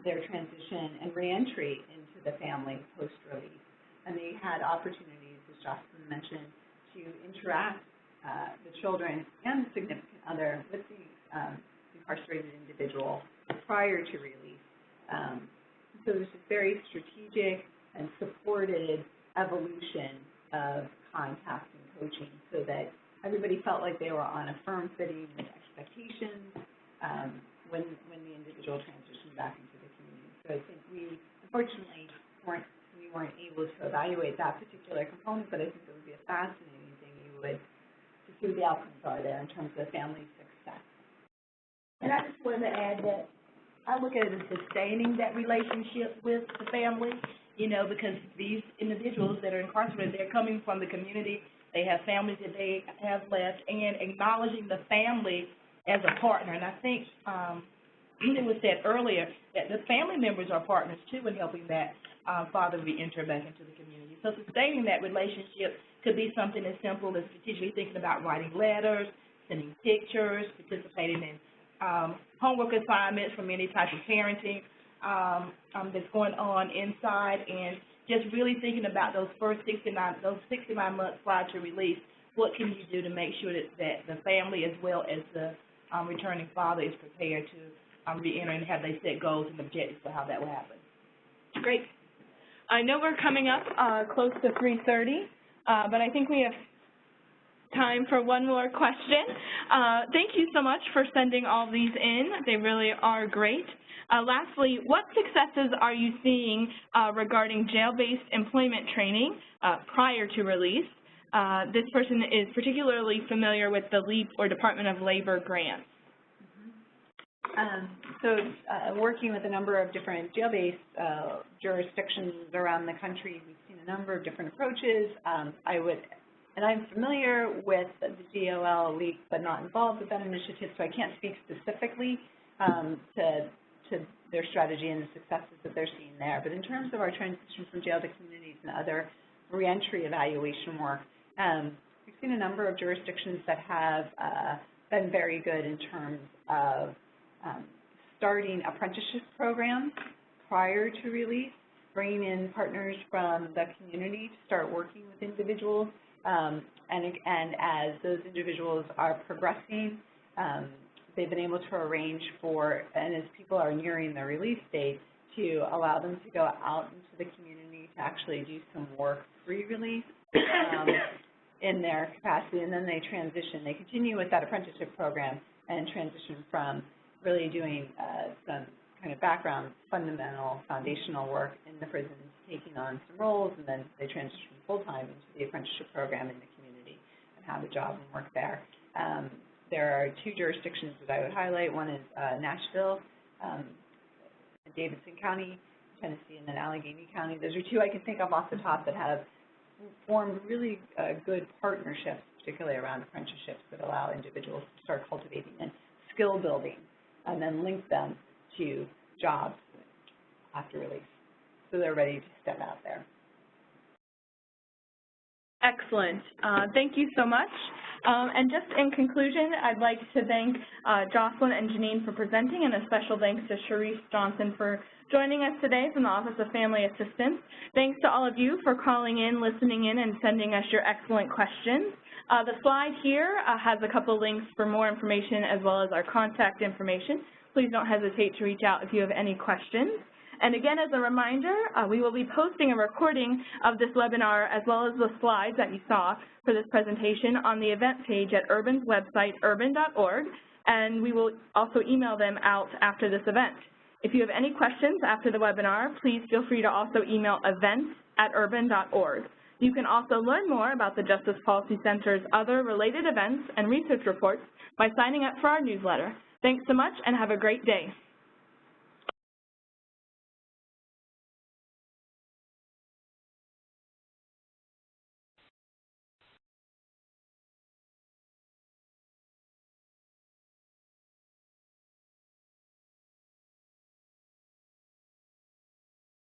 their transition and reentry into the family post-release. And they had opportunities, as Jocelyn mentioned, to interact the children and the significant other with the incarcerated individual prior to release. So there's a very strategic and supported evolution of contact and coaching so that everybody felt like they were on a firm footing with expectations when the individual transitioned back into the community. So I think we, unfortunately, weren't able to evaluate that particular component, but I think it would be a fascinating thing to see what the outcomes are there in terms of family success. And I just wanted to add that I look at it as sustaining that relationship with the family, you know, because these individuals that are incarcerated, they're coming from the community, they have families that they have left, and acknowledging the family as a partner. And I think it was said earlier that the family members are partners, too, in helping that father reenter back into the community. So sustaining that relationship could be something as simple as strategically thinking about writing letters, sending pictures, participating in homework assignments from any type of parenting that's going on inside, and just really thinking about those first 69 months prior to release. What can you do to make sure that the family as well as the returning father is prepared to reenter, and have they set goals and objectives for how that will happen? Great. I know we're coming up close to 3:30, but I think we have time for one more question. Thank you so much for sending all these in. They really are great. Lastly, what successes are you seeing regarding jail-based employment training prior to release? This person is particularly familiar with the LEAP or Department of Labor grants. Working with a number of different jail-based jurisdictions around the country, we've seen a number of different approaches. I'm familiar with the DOL LEAP, but not involved with that initiative, so I can't speak specifically to their strategy and the successes that they're seeing there. But in terms of our transition from jail to communities and other reentry evaluation work, we've seen a number of jurisdictions that have been very good in terms of starting apprenticeship programs prior to release, bringing in partners from the community to start working with individuals, and as those individuals are progressing, they've been able to arrange for, and as people are nearing their release date, to allow them to go out into the community to actually do some work pre-release in their capacity, and then they transition. They continue with that apprenticeship program and transition from really doing some kind of background, fundamental, foundational work in the prisons, taking on some roles, and then they transition full-time into the apprenticeship program in the community and have a job and work there. There are two jurisdictions that I would highlight. One is Nashville, Davidson County, Tennessee, and then Allegheny County. Those are two I can think of off the top that have formed really good partnerships, particularly around apprenticeships, that allow individuals to start cultivating and skill building and then link them to jobs after release, so they're ready to step out there. Excellent. Thank you so much. And just in conclusion, I'd like to thank Jocelyn and Janine for presenting, and a special thanks to Sharice Johnson for joining us today from the Office of Family Assistance. Thanks to all of you for calling in, listening in, and sending us your excellent questions. The slide here has a couple links for more information as well as our contact information. Please don't hesitate to reach out if you have any questions. And again, as a reminder, we will be posting a recording of this webinar as well as the slides that you saw for this presentation on the event page at Urban's website, urban.org, and we will also email them out after this event. If you have any questions after the webinar, please feel free to also email events@urban.org. You can also learn more about the Justice Policy Center's other related events and research reports by signing up for our newsletter. Thanks so much and have a great day.